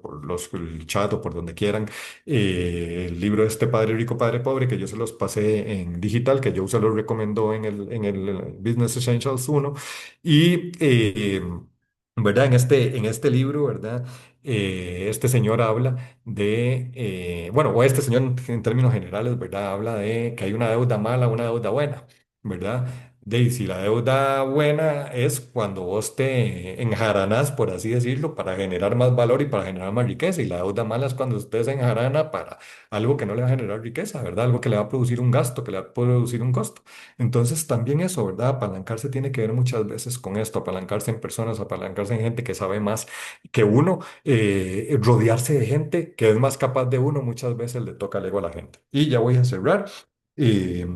el chat o por donde quieran, el libro de este Padre Rico, Padre Pobre, que yo se los pasé en digital, que Joe se los recomendó en el Business Essentials uno y, ¿verdad? En este libro, ¿verdad? Este señor habla de, bueno, o este señor en términos generales, ¿verdad? Habla de que hay una deuda mala, una deuda buena, ¿verdad? De si la deuda buena es cuando vos te enjaranás, por así decirlo, para generar más valor y para generar más riqueza, y la deuda mala es cuando usted se enjarana para algo que no le va a generar riqueza, ¿verdad? Algo que le va a producir un gasto, que le va a producir un costo. Entonces, también eso, ¿verdad? Apalancarse tiene que ver muchas veces con esto, apalancarse en personas, apalancarse en gente que sabe más que uno, rodearse de gente que es más capaz de uno, muchas veces le toca el ego a la gente. Y ya voy a cerrar. Eh,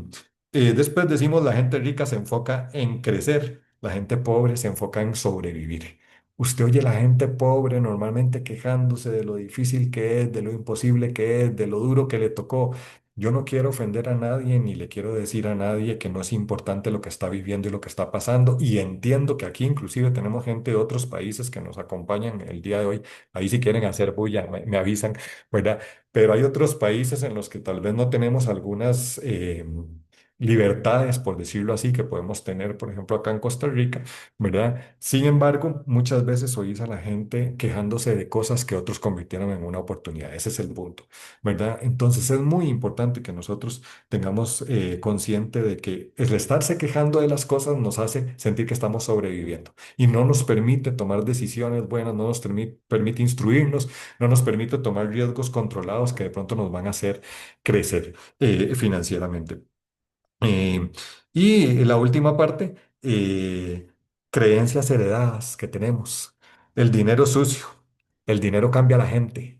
Después decimos la gente rica se enfoca en crecer, la gente pobre se enfoca en sobrevivir. Usted oye la gente pobre normalmente quejándose de lo difícil que es, de lo imposible que es, de lo duro que le tocó. Yo no quiero ofender a nadie ni le quiero decir a nadie que no es importante lo que está viviendo y lo que está pasando. Y entiendo que aquí inclusive tenemos gente de otros países que nos acompañan el día de hoy. Ahí si quieren hacer bulla, me avisan, ¿verdad? Pero hay otros países en los que tal vez no tenemos algunas libertades, por decirlo así, que podemos tener, por ejemplo, acá en Costa Rica, ¿verdad? Sin embargo, muchas veces oís a la gente quejándose de cosas que otros convirtieron en una oportunidad. Ese es el punto, ¿verdad? Entonces es muy importante que nosotros tengamos consciente de que el estarse quejando de las cosas nos hace sentir que estamos sobreviviendo y no nos permite tomar decisiones buenas, no nos permite instruirnos, no nos permite tomar riesgos controlados que de pronto nos van a hacer crecer financieramente. Eh, y la última parte, creencias heredadas que tenemos. El dinero sucio. El dinero cambia a la gente.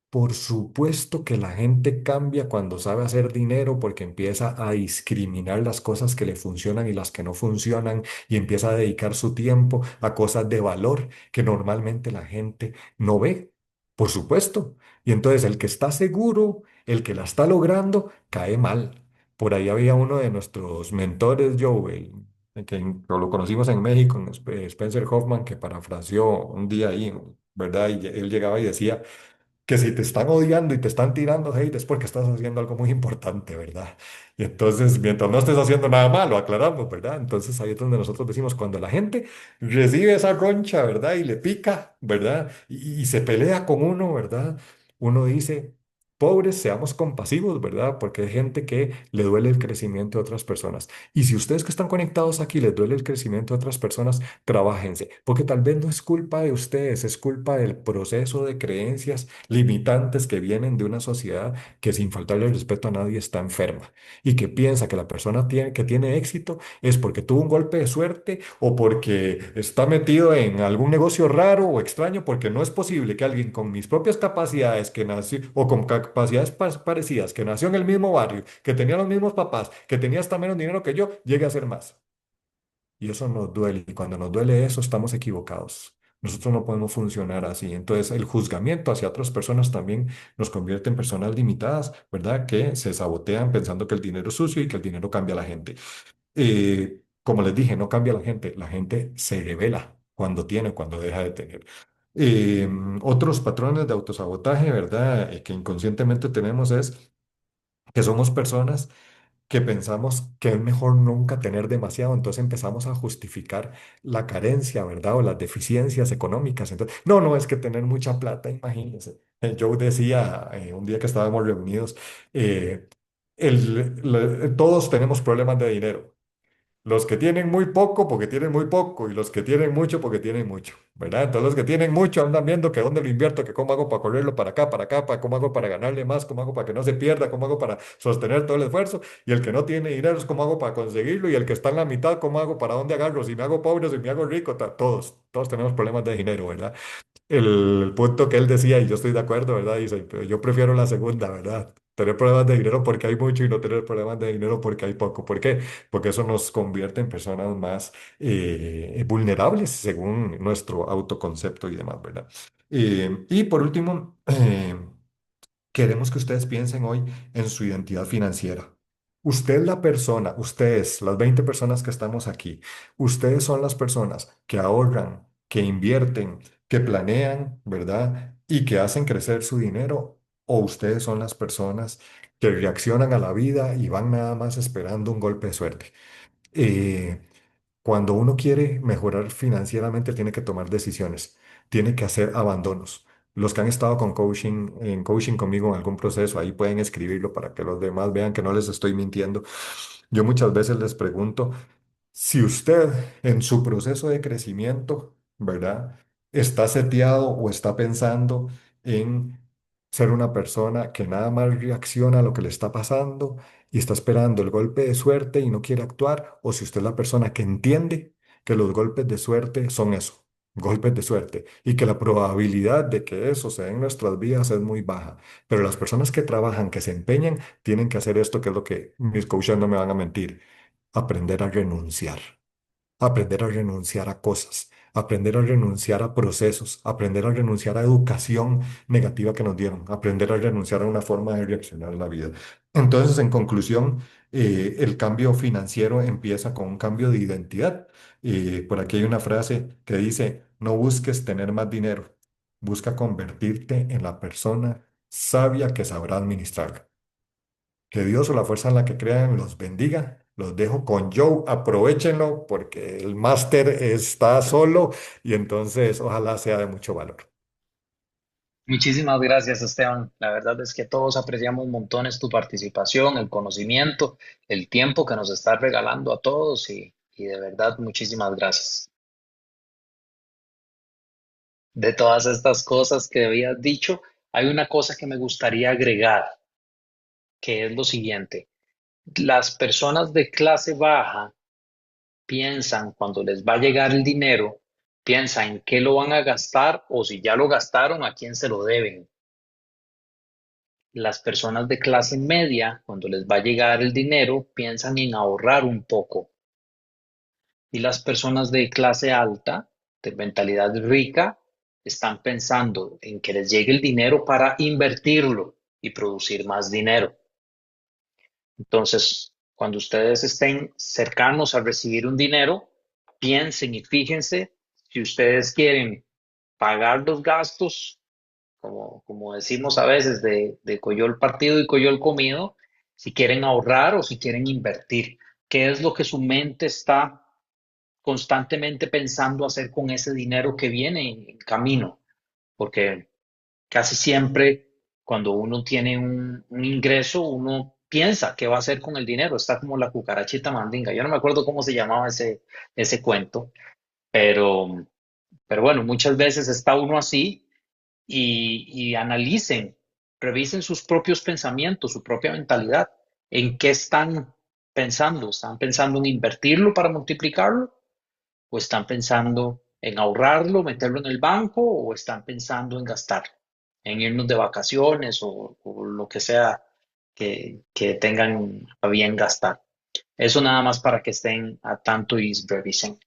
Por supuesto que la gente cambia cuando sabe hacer dinero porque empieza a discriminar las cosas que le funcionan y las que no funcionan y empieza a dedicar su tiempo a cosas de valor que normalmente la gente no ve. Por supuesto. Y entonces el que está seguro, el que la está logrando, cae mal. Por ahí había uno de nuestros mentores, Joe, el que lo conocimos en México, en Spencer Hoffman, que parafraseó un día ahí, ¿verdad? Y él llegaba y decía que si te están odiando y te están tirando hate es porque estás haciendo algo muy importante, ¿verdad? Y entonces, mientras no estés haciendo nada malo, aclaramos, ¿verdad? Entonces ahí es donde nosotros decimos, cuando la gente recibe esa roncha, ¿verdad? Y le pica, ¿verdad? Y se pelea con uno, ¿verdad? Uno dice, pobres, seamos compasivos, ¿verdad? Porque hay gente que le duele el crecimiento de otras personas. Y si ustedes que están conectados aquí les duele el crecimiento de otras personas, trabájense, porque tal vez no es culpa de ustedes, es culpa del proceso de creencias limitantes que vienen de una sociedad que sin faltarle el respeto a nadie está enferma y que piensa que la persona que tiene éxito es porque tuvo un golpe de suerte o porque está metido en algún negocio raro o extraño, porque no es posible que alguien con mis propias capacidades que nació o con capacidades parecidas, que nació en el mismo barrio, que tenía los mismos papás, que tenía hasta menos dinero que yo, llegue a ser más. Y eso nos duele. Y cuando nos duele eso, estamos equivocados. Nosotros no podemos funcionar así. Entonces, el juzgamiento hacia otras personas también nos convierte en personas limitadas, ¿verdad? Que se sabotean pensando que el dinero es sucio y que el dinero cambia a la gente. Como les dije, no cambia a la gente se revela cuando tiene, cuando deja de tener. Eh, Otros patrones de autosabotaje, ¿verdad? Que inconscientemente tenemos es que somos personas que pensamos que es mejor nunca tener demasiado, entonces empezamos a justificar la carencia, ¿verdad? O las deficiencias económicas. Entonces, no, no, es que tener mucha plata, imagínense. Joe decía un día que estábamos reunidos, eh, todos tenemos problemas de dinero. Los que tienen muy poco porque tienen muy poco y los que tienen mucho porque tienen mucho, ¿verdad? Entonces los que tienen mucho andan viendo que dónde lo invierto, que cómo hago para correrlo para acá, para cómo hago para ganarle más, cómo hago para que no se pierda, cómo hago para sostener todo el esfuerzo. Y el que no tiene dinero es cómo hago para conseguirlo y el que está en la mitad, cómo hago para dónde agarro, si me hago pobre, si me hago rico, todos tenemos problemas de dinero, ¿verdad? El punto que él decía, y yo estoy de acuerdo, ¿verdad? Dice, pero yo prefiero la segunda, ¿verdad? Tener problemas de dinero porque hay mucho y no tener problemas de dinero porque hay poco. ¿Por qué? Porque eso nos convierte en personas más vulnerables según nuestro autoconcepto y demás, ¿verdad? Y por último, queremos que ustedes piensen hoy en su identidad financiera. Usted es la persona, ustedes, las 20 personas que estamos aquí, ustedes son las personas que ahorran, que invierten, que planean, ¿verdad? Y que hacen crecer su dinero. O ustedes son las personas que reaccionan a la vida y van nada más esperando un golpe de suerte. Eh, Cuando uno quiere mejorar financieramente, tiene que tomar decisiones, tiene que hacer abandonos. Los que han estado con coaching, en coaching conmigo en algún proceso, ahí pueden escribirlo para que los demás vean que no les estoy mintiendo. Yo muchas veces les pregunto, si usted en su proceso de crecimiento, ¿verdad? Está seteado o está pensando en ser una persona que nada más reacciona a lo que le está pasando y está esperando el golpe de suerte y no quiere actuar, o si usted es la persona que entiende que los golpes de suerte son eso, golpes de suerte, y que la probabilidad de que eso se dé en nuestras vidas es muy baja. Pero las personas que trabajan, que se empeñan, tienen que hacer esto, que es lo que mis coaches no me van a mentir, aprender a renunciar, aprender a renunciar a cosas, aprender a renunciar a procesos, aprender a renunciar a educación negativa que nos dieron, aprender a renunciar a una forma de reaccionar a la vida. Entonces, en conclusión, el cambio financiero empieza con un cambio de identidad. Por aquí hay una frase que dice, no busques tener más dinero, busca convertirte en la persona sabia que sabrá administrarlo. Que Dios o la fuerza en la que crean los bendiga. Los dejo con Joe. Aprovechenlo porque el máster está solo y entonces ojalá sea de mucho valor. Muchísimas gracias, Esteban. La verdad es que todos apreciamos montones tu participación, el conocimiento, el tiempo que nos estás regalando a todos y de verdad muchísimas gracias. De todas estas cosas que habías dicho, hay una cosa que me gustaría agregar, que es lo siguiente. Las personas de clase baja piensan cuando les va a llegar el dinero, piensan en qué lo van a gastar o si ya lo gastaron, a quién se lo deben. Las personas de clase media, cuando les va a llegar el dinero, piensan en ahorrar un poco. Y las personas de clase alta, de mentalidad rica, están pensando en que les llegue el dinero para invertirlo y producir más dinero. Entonces, cuando ustedes estén cercanos a recibir un dinero, piensen y fíjense si ustedes quieren pagar los gastos, como decimos a veces, de coyol partido y coyol comido, si quieren ahorrar o si quieren invertir. ¿Qué es lo que su mente está constantemente pensando hacer con ese dinero que viene en camino? Porque casi siempre cuando uno tiene un ingreso, uno piensa qué va a hacer con el dinero. Está como la cucarachita mandinga. Yo no me acuerdo cómo se llamaba ese cuento, pero, pero bueno, muchas veces está uno así y analicen, revisen sus propios pensamientos, su propia mentalidad, en qué están pensando. ¿Están pensando en invertirlo para multiplicarlo? ¿O están pensando en ahorrarlo, meterlo en el banco? ¿O están pensando en gastarlo, en irnos de vacaciones o lo que sea que tengan a bien gastar? Eso nada más para que estén a tanto y revisen.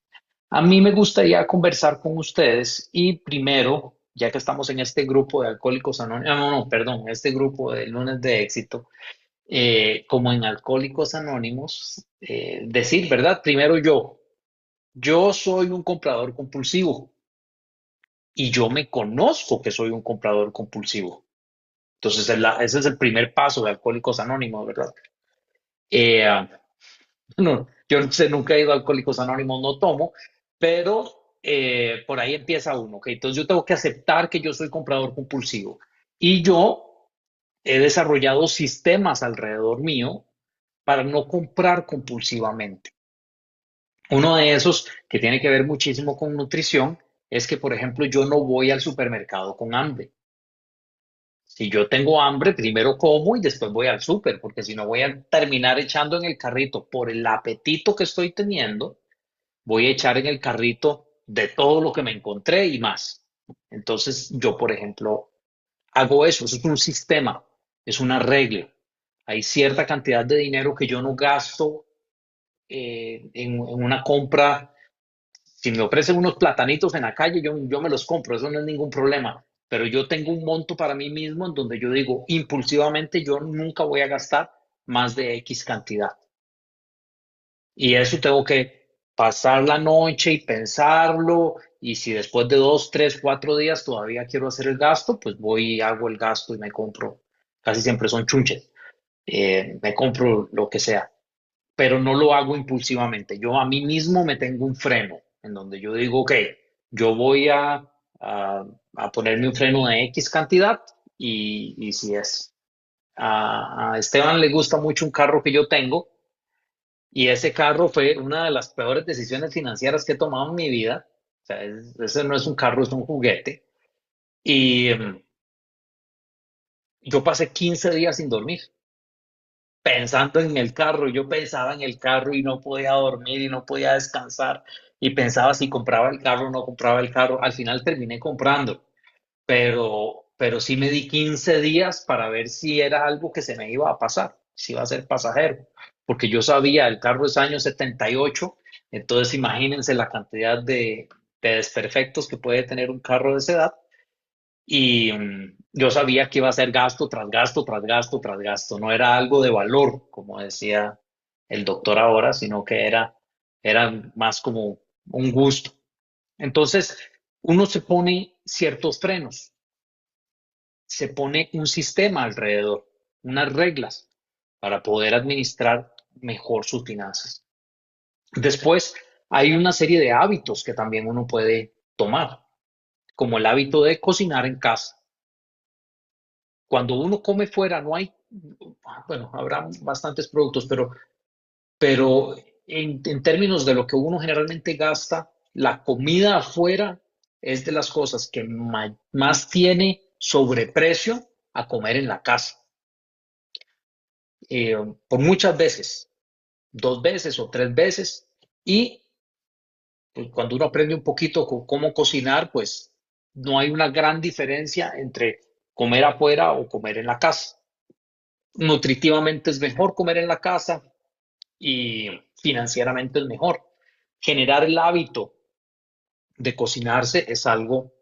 A mí me gustaría conversar con ustedes y primero, ya que estamos en este grupo de Alcohólicos Anónimos, no, no, perdón, este grupo de Lunes de Éxito, como en Alcohólicos Anónimos, decir, ¿verdad? Primero yo soy un comprador compulsivo y yo me conozco que soy un comprador compulsivo. Entonces, ese es el primer paso de Alcohólicos Anónimos, ¿verdad? Eh, no, yo no sé, nunca he ido a Alcohólicos Anónimos, no tomo, pero por ahí empieza uno, ¿ok? Entonces yo tengo que aceptar que yo soy comprador compulsivo y yo he desarrollado sistemas alrededor mío para no comprar compulsivamente. Uno de esos que tiene que ver muchísimo con nutrición es que, por ejemplo, yo no voy al supermercado con hambre. Si yo tengo hambre, primero como y después voy al súper, porque si no voy a terminar echando en el carrito por el apetito que estoy teniendo, voy a echar en el carrito de todo lo que me encontré y más. Entonces, yo, por ejemplo, hago eso es un sistema, es una regla. Hay cierta cantidad de dinero que yo no gasto en una compra. Si me ofrecen unos platanitos en la calle, yo me los compro, eso no es ningún problema. Pero yo tengo un monto para mí mismo en donde yo digo, impulsivamente, yo nunca voy a gastar más de X cantidad. Y eso tengo que pasar la noche y pensarlo. Y si después de 2, 3, 4 días todavía quiero hacer el gasto, pues voy y hago el gasto y me compro. Casi siempre son chunches. Me compro lo que sea, pero no lo hago impulsivamente. Yo a mí mismo me tengo un freno en donde yo digo, ok, yo voy a ponerme un freno de X cantidad y si es. A Esteban le gusta mucho un carro que yo tengo y ese carro fue una de las peores decisiones financieras que he tomado en mi vida. O sea, ese no es un carro, es un juguete. Y yo pasé 15 días sin dormir pensando en el carro. Yo pensaba en el carro y no podía dormir y no podía descansar. Y pensaba si compraba el carro o no compraba el carro. Al final terminé comprando, pero sí me di 15 días para ver si era algo que se me iba a pasar, si iba a ser pasajero. Porque yo sabía, el carro es año 78, entonces imagínense la cantidad de desperfectos que puede tener un carro de esa edad. Y yo sabía que iba a ser gasto tras gasto, tras gasto, tras gasto. No era algo de valor, como decía el doctor ahora, sino que era más como un gusto. Entonces, uno se pone ciertos frenos, se pone un sistema alrededor, unas reglas para poder administrar mejor sus finanzas. Después, hay una serie de hábitos que también uno puede tomar, como el hábito de cocinar en casa. Cuando uno come fuera, no hay, bueno, habrá bastantes productos, pero en términos de lo que uno generalmente gasta, la comida afuera es de las cosas que más tiene sobreprecio a comer en la casa. Eh, por muchas veces, 2 veces o 3 veces, y pues, cuando uno aprende un poquito cómo cocinar, pues no hay una gran diferencia entre comer afuera o comer en la casa. Nutritivamente es mejor comer en la casa y financieramente es mejor. Generar el hábito de cocinarse es algo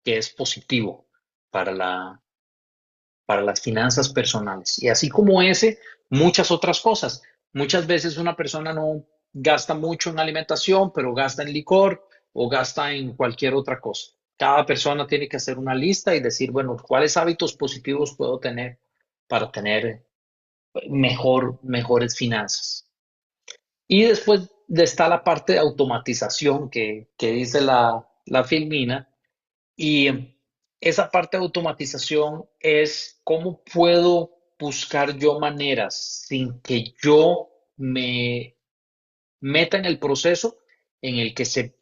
que es positivo para para las finanzas personales. Y así como ese, muchas otras cosas. Muchas veces una persona no gasta mucho en alimentación, pero gasta en licor o gasta en cualquier otra cosa. Cada persona tiene que hacer una lista y decir, bueno, ¿cuáles hábitos positivos puedo tener para tener mejores finanzas? Y después está la parte de automatización que dice la Filmina. Y esa parte de automatización es cómo puedo buscar yo maneras sin que yo me meta en el proceso en el que se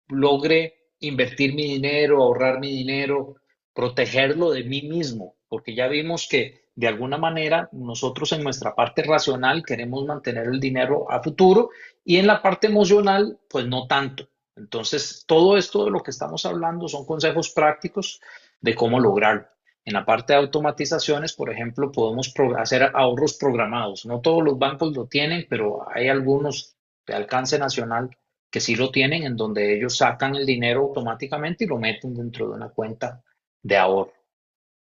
logre invertir mi dinero, ahorrar mi dinero, protegerlo de mí mismo, porque ya vimos que de alguna manera nosotros en nuestra parte racional queremos mantener el dinero a futuro y en la parte emocional, pues no tanto. Entonces, todo esto de lo que estamos hablando son consejos prácticos de cómo lograrlo. En la parte de automatizaciones, por ejemplo, podemos hacer ahorros programados. No todos los bancos lo tienen, pero hay algunos de alcance nacional que sí lo tienen, en donde ellos sacan el dinero automáticamente y lo meten dentro de una cuenta de ahorro.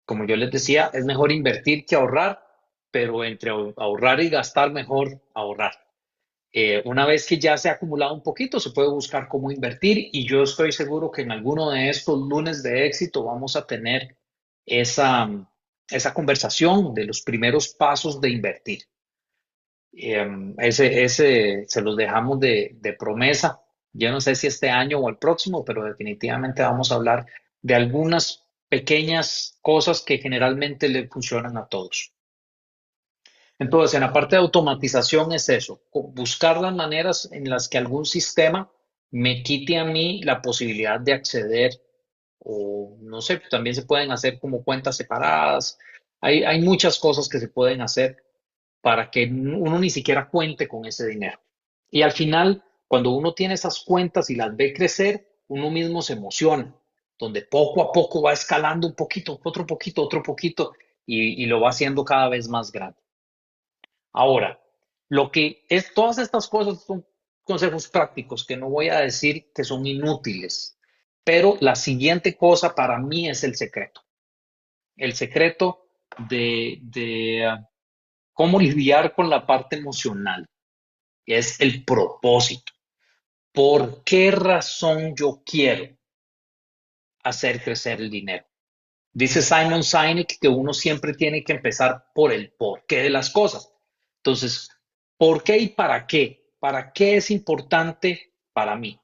Como yo les decía, es mejor invertir que ahorrar, pero entre ahorrar y gastar, mejor ahorrar. Una vez que ya se ha acumulado un poquito, se puede buscar cómo invertir y yo estoy seguro que en alguno de estos lunes de éxito vamos a tener esa, esa conversación de los primeros pasos de invertir. Ese se los dejamos de promesa. Yo no sé si este año o el próximo, pero definitivamente vamos a hablar de algunas pequeñas cosas que generalmente le funcionan a todos. Entonces, en la parte de automatización es eso, buscar las maneras en las que algún sistema me quite a mí la posibilidad de acceder o no sé, también se pueden hacer como cuentas separadas. Hay muchas cosas que se pueden hacer para que uno ni siquiera cuente con ese dinero. Y al final, cuando uno tiene esas cuentas y las ve crecer, uno mismo se emociona, donde poco a poco va escalando un poquito, otro poquito, y lo va haciendo cada vez más grande. Ahora, lo que es, todas estas cosas son consejos prácticos que no voy a decir que son inútiles, pero la siguiente cosa para mí es el secreto de cómo lidiar con la parte emocional, es el propósito. ¿Por qué razón yo quiero hacer crecer el dinero? Dice Simon Sinek que uno siempre tiene que empezar por el porqué de las cosas. Entonces, ¿por qué y para qué? ¿Para qué es importante para mí?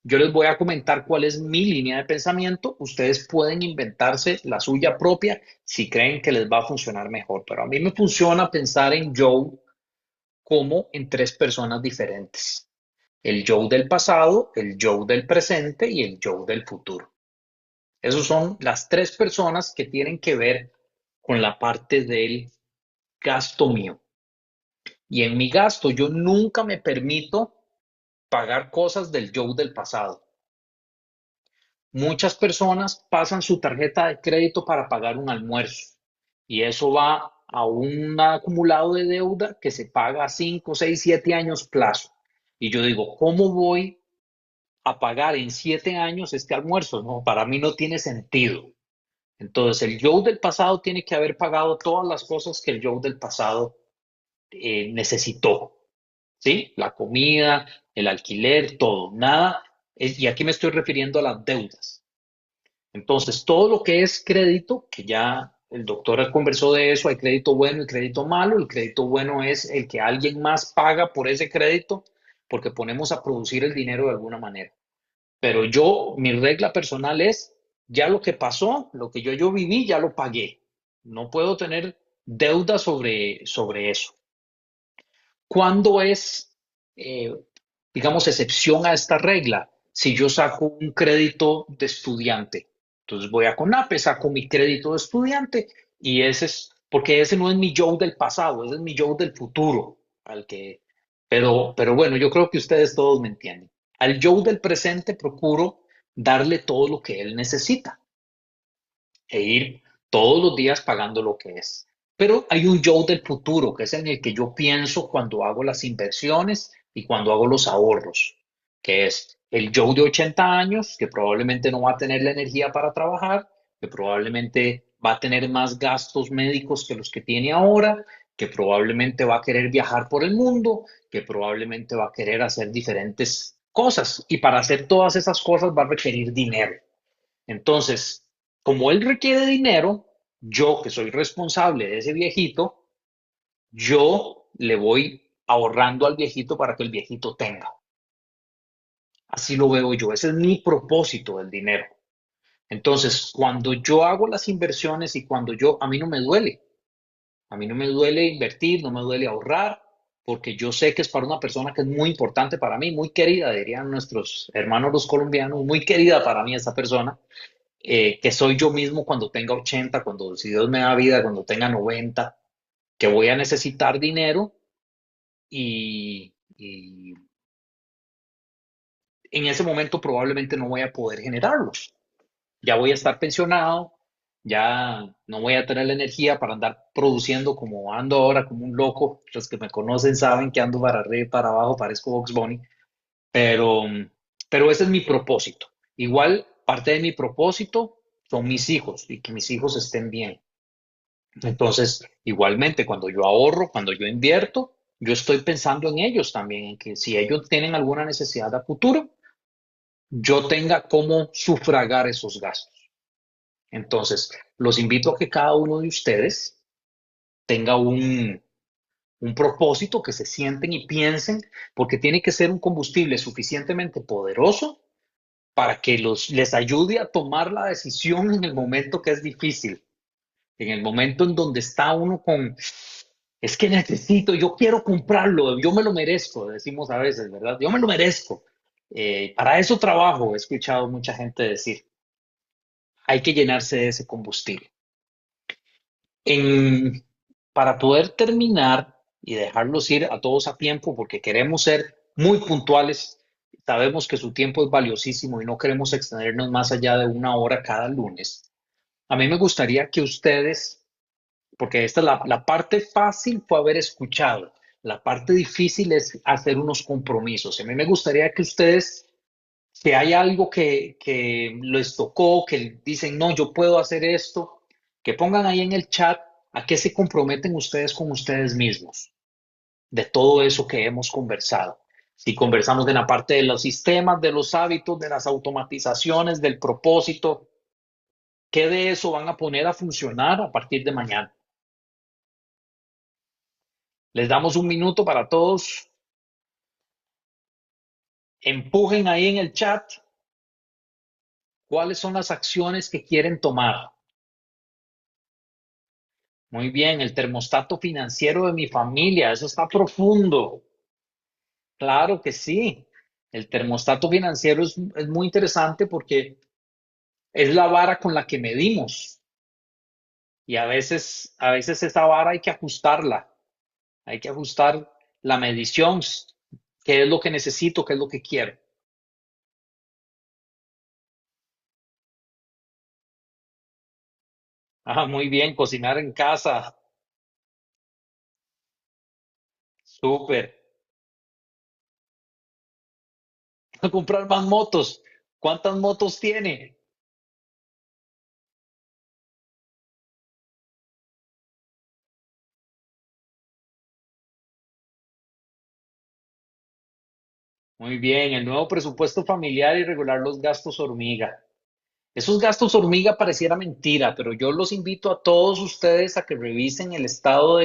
Yo les voy a comentar cuál es mi línea de pensamiento. Ustedes pueden inventarse la suya propia si creen que les va a funcionar mejor. Pero a mí me funciona pensar en Joe como en tres personas diferentes. El Joe del pasado, el Joe del presente y el Joe del futuro. Esas son las tres personas que tienen que ver con la parte del gasto mío. Y en mi gasto yo nunca me permito pagar cosas del Joe del pasado. Muchas personas pasan su tarjeta de crédito para pagar un almuerzo y eso va a un acumulado de deuda que se paga a 5, 6, 7 años plazo. Y yo digo, ¿cómo voy a pagar en 7 años este almuerzo? No, para mí no tiene sentido. Entonces, el Joe del pasado tiene que haber pagado todas las cosas que el Joe del pasado necesitó, ¿sí? La comida, el alquiler, todo, nada. Y aquí me estoy refiriendo a las deudas. Entonces, todo lo que es crédito, que ya el doctor conversó de eso, hay crédito bueno y crédito malo. El crédito bueno es el que alguien más paga por ese crédito porque ponemos a producir el dinero de alguna manera. Pero yo, mi regla personal es, ya lo que pasó, lo que yo viví, ya lo pagué. No puedo tener deuda sobre eso. ¿Cuándo es, eh, digamos, excepción a esta regla? Si yo saco un crédito de estudiante. Entonces voy a CONAPE, saco mi crédito de estudiante y ese es, porque ese no es mi yo del pasado, ese es mi yo del futuro, al que, pero bueno, yo creo que ustedes todos me entienden. Al yo del presente procuro darle todo lo que él necesita e ir todos los días pagando lo que es. Pero hay un yo del futuro, que es en el que yo pienso cuando hago las inversiones y cuando hago los ahorros, que es el yo de 80 años, que probablemente no va a tener la energía para trabajar, que probablemente va a tener más gastos médicos que los que tiene ahora, que probablemente va a querer viajar por el mundo, que probablemente va a querer hacer diferentes cosas. Y para hacer todas esas cosas va a requerir dinero. Entonces, como él requiere dinero, yo que soy responsable de ese viejito, yo le voy ahorrando al viejito para que el viejito tenga. Así lo veo yo. Ese es mi propósito del dinero. Entonces, cuando yo hago las inversiones y cuando yo, a mí no me duele. A mí no me duele invertir, no me duele ahorrar, porque yo sé que es para una persona que es muy importante para mí, muy querida, dirían nuestros hermanos los colombianos, muy querida para mí esa persona. Que soy yo mismo cuando tenga 80, cuando si Dios me da vida, cuando tenga 90, que voy a necesitar dinero y en ese momento probablemente no voy a poder generarlos. Ya voy a estar pensionado, ya no voy a tener la energía para andar produciendo como ando ahora, como un loco. Los que me conocen saben que ando para arriba y para abajo, parezco Box Bunny, pero, pero ese es mi propósito. Igual, parte de mi propósito son mis hijos y que mis hijos estén bien. Entonces, igualmente, cuando yo ahorro, cuando yo invierto, yo estoy pensando en ellos también, en que si ellos tienen alguna necesidad a futuro, yo tenga cómo sufragar esos gastos. Entonces, los invito a que cada uno de ustedes tenga un propósito, que se sienten y piensen, porque tiene que ser un combustible suficientemente poderoso para que les ayude a tomar la decisión en el momento que es difícil, en el momento en donde está uno con, es que necesito, yo quiero comprarlo, yo me lo merezco, decimos a veces, ¿verdad? Yo me lo merezco. Para eso trabajo, he escuchado mucha gente decir, hay que llenarse de ese combustible. En, para poder terminar y dejarlos ir a todos a tiempo, porque queremos ser muy puntuales, sabemos que su tiempo es valiosísimo y no queremos extendernos más allá de 1 hora cada lunes. A mí me gustaría que ustedes, porque esta es la parte fácil fue haber escuchado, la parte difícil es hacer unos compromisos. A mí me gustaría que ustedes, si hay algo que les tocó, que dicen, no, yo puedo hacer esto, que pongan ahí en el chat a qué se comprometen ustedes con ustedes mismos, de todo eso que hemos conversado. Si conversamos de la parte de los sistemas, de los hábitos, de las automatizaciones, del propósito, ¿qué de eso van a poner a funcionar a partir de mañana? Les damos un minuto para todos. Empujen ahí en el chat cuáles son las acciones que quieren tomar. Muy bien, el termostato financiero de mi familia, eso está profundo. Claro que sí. El termostato financiero es muy interesante porque es la vara con la que medimos y a veces esa vara hay que ajustarla, hay que ajustar la medición, qué es lo que necesito, qué es lo que quiero. Ah, muy bien, cocinar en casa, súper. Comprar más motos. ¿Cuántas motos tiene? Muy bien, el nuevo presupuesto familiar y regular los gastos hormiga. Esos gastos hormiga pareciera mentira, pero yo los invito a todos ustedes a que revisen el estado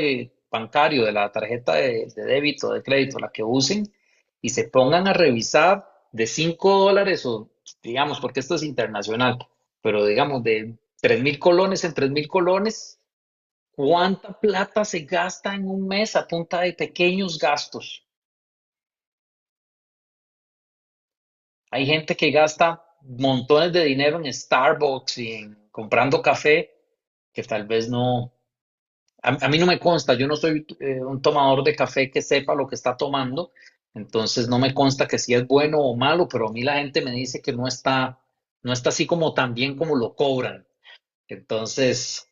bancario de la tarjeta de débito, de crédito, la que usen, y se pongan a revisar de $5 o digamos, porque esto es internacional, pero digamos de 3.000 colones en 3.000 colones, ¿cuánta plata se gasta en un mes a punta de pequeños gastos? Hay gente que gasta montones de dinero en Starbucks y en comprando café que tal vez no, a mí no me consta, yo no soy un tomador de café que sepa lo que está tomando, entonces no me consta que si es bueno o malo, pero a mí la gente me dice que no está así como tan bien como lo cobran. Entonces,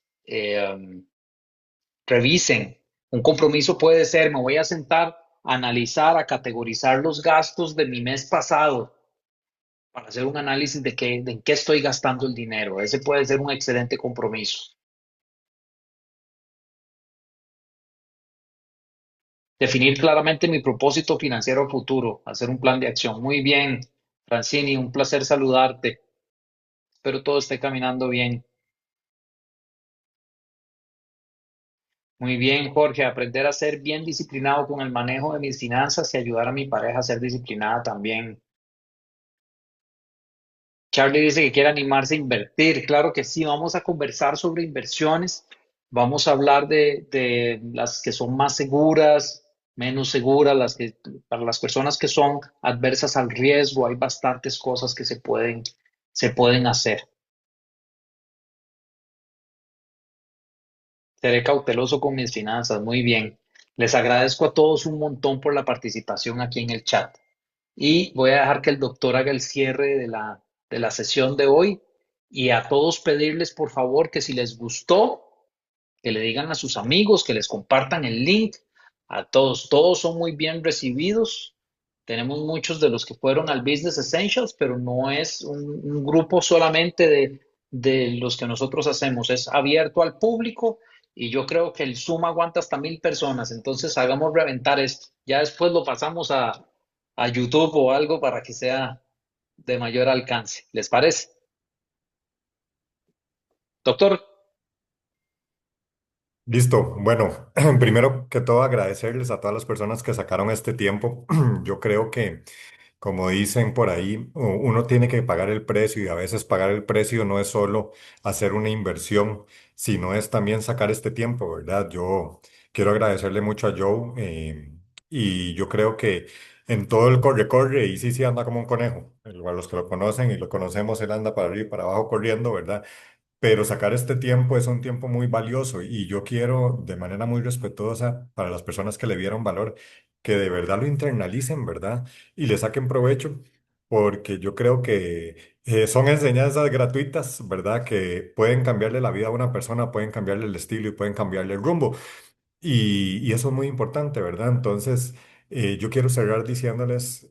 revisen. Un compromiso puede ser, me voy a sentar a analizar, a categorizar los gastos de mi mes pasado para hacer un análisis de en qué estoy gastando el dinero. Ese puede ser un excelente compromiso. Definir claramente mi propósito financiero futuro, hacer un plan de acción. Muy bien, Francini, un placer saludarte. Espero todo esté caminando bien. Muy bien, Jorge, aprender a ser bien disciplinado con el manejo de mis finanzas y ayudar a mi pareja a ser disciplinada también. Charlie dice que quiere animarse a invertir. Claro que sí, vamos a conversar sobre inversiones. Vamos a hablar de las que son más seguras, menos seguras, para las personas que son adversas al riesgo, hay bastantes cosas que se pueden hacer. Seré cauteloso con mis finanzas. Muy bien. Les agradezco a todos un montón por la participación aquí en el chat. Y voy a dejar que el doctor haga el cierre de la sesión de hoy y a todos pedirles por favor que si les gustó, que le digan a sus amigos, que les compartan el link. A todos, todos son muy bien recibidos. Tenemos muchos de los que fueron al Business Essentials, pero no es un grupo solamente de los que nosotros hacemos, es abierto al público y yo creo que el Zoom aguanta hasta 1.000 personas, entonces hagamos reventar esto. Ya después lo pasamos a YouTube o algo para que sea de mayor alcance. ¿Les parece? Doctor, Listo. Bueno, primero que todo agradecerles a todas las personas que sacaron este tiempo. Yo creo que, como dicen por ahí, uno tiene que pagar el precio y a veces pagar el precio no es solo hacer una inversión, sino es también sacar este tiempo, ¿verdad? Yo quiero agradecerle mucho a Joe y yo creo que en todo el corre-corre, y sí, sí anda como un conejo. A los que lo conocen y lo conocemos, él anda para arriba y para abajo corriendo, ¿verdad? Pero sacar este tiempo es un tiempo muy valioso y yo quiero de manera muy respetuosa para las personas que le dieron valor, que de verdad lo internalicen, ¿verdad? Y le saquen provecho, porque yo creo que son enseñanzas gratuitas, ¿verdad? Que pueden cambiarle la vida a una persona, pueden cambiarle el estilo y pueden cambiarle el rumbo. Y eso es muy importante, ¿verdad? Entonces, yo quiero cerrar diciéndoles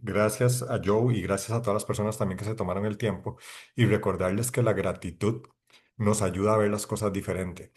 gracias a Joe y gracias a todas las personas también que se tomaron el tiempo y recordarles que la gratitud nos ayuda a ver las cosas diferente.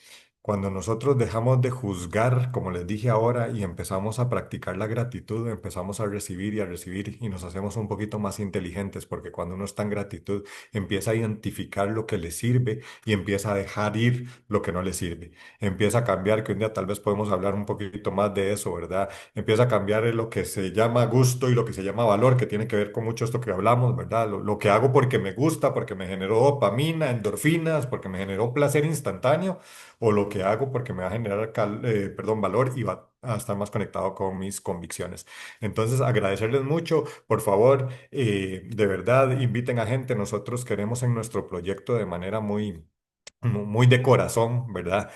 Cuando nosotros dejamos de juzgar, como les dije ahora, y empezamos a practicar la gratitud, empezamos a recibir y nos hacemos un poquito más inteligentes, porque cuando uno está en gratitud, empieza a identificar lo que le sirve y empieza a dejar ir lo que no le sirve, empieza a cambiar, que un día tal vez podemos hablar un poquito más de eso, ¿verdad? Empieza a cambiar lo que se llama gusto y lo que se llama valor, que tiene que ver con mucho esto que hablamos, ¿verdad? Lo que hago porque me gusta, porque me generó dopamina, endorfinas, porque me generó placer instantáneo, o lo que hago porque me va a generar, perdón, valor y va a estar más conectado con mis convicciones. Entonces, agradecerles mucho, por favor, de verdad, inviten a gente, nosotros queremos en nuestro proyecto de manera muy de corazón, ¿verdad?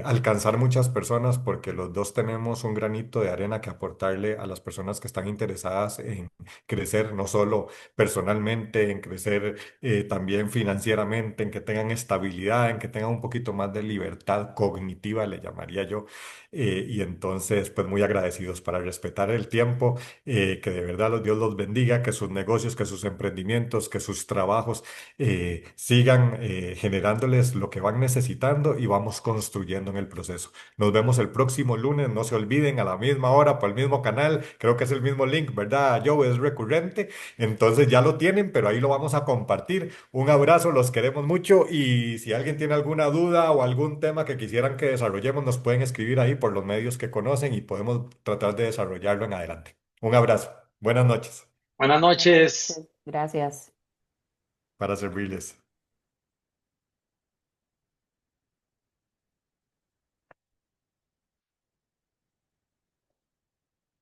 Alcanzar muchas personas porque los dos tenemos un granito de arena que aportarle a las personas que están interesadas en crecer, no solo personalmente, en crecer también financieramente, en que tengan estabilidad, en que tengan un poquito más de libertad cognitiva, le llamaría yo. Y entonces, pues muy agradecidos para respetar el tiempo, que de verdad Dios los bendiga, que sus negocios, que sus emprendimientos, que sus trabajos sigan generándoles lo que van necesitando y vamos construyendo en el proceso. Nos vemos el próximo lunes, no se olviden, a la misma hora, por el mismo canal, creo que es el mismo link, ¿verdad? Joe, es recurrente, entonces ya lo tienen, pero ahí lo vamos a compartir. Un abrazo, los queremos mucho y si alguien tiene alguna duda o algún tema que quisieran que desarrollemos, nos pueden escribir ahí por los medios que conocen y podemos tratar de desarrollarlo en adelante. Un abrazo, buenas noches, Buenas Buenas noches. noches. Gracias. para servirles.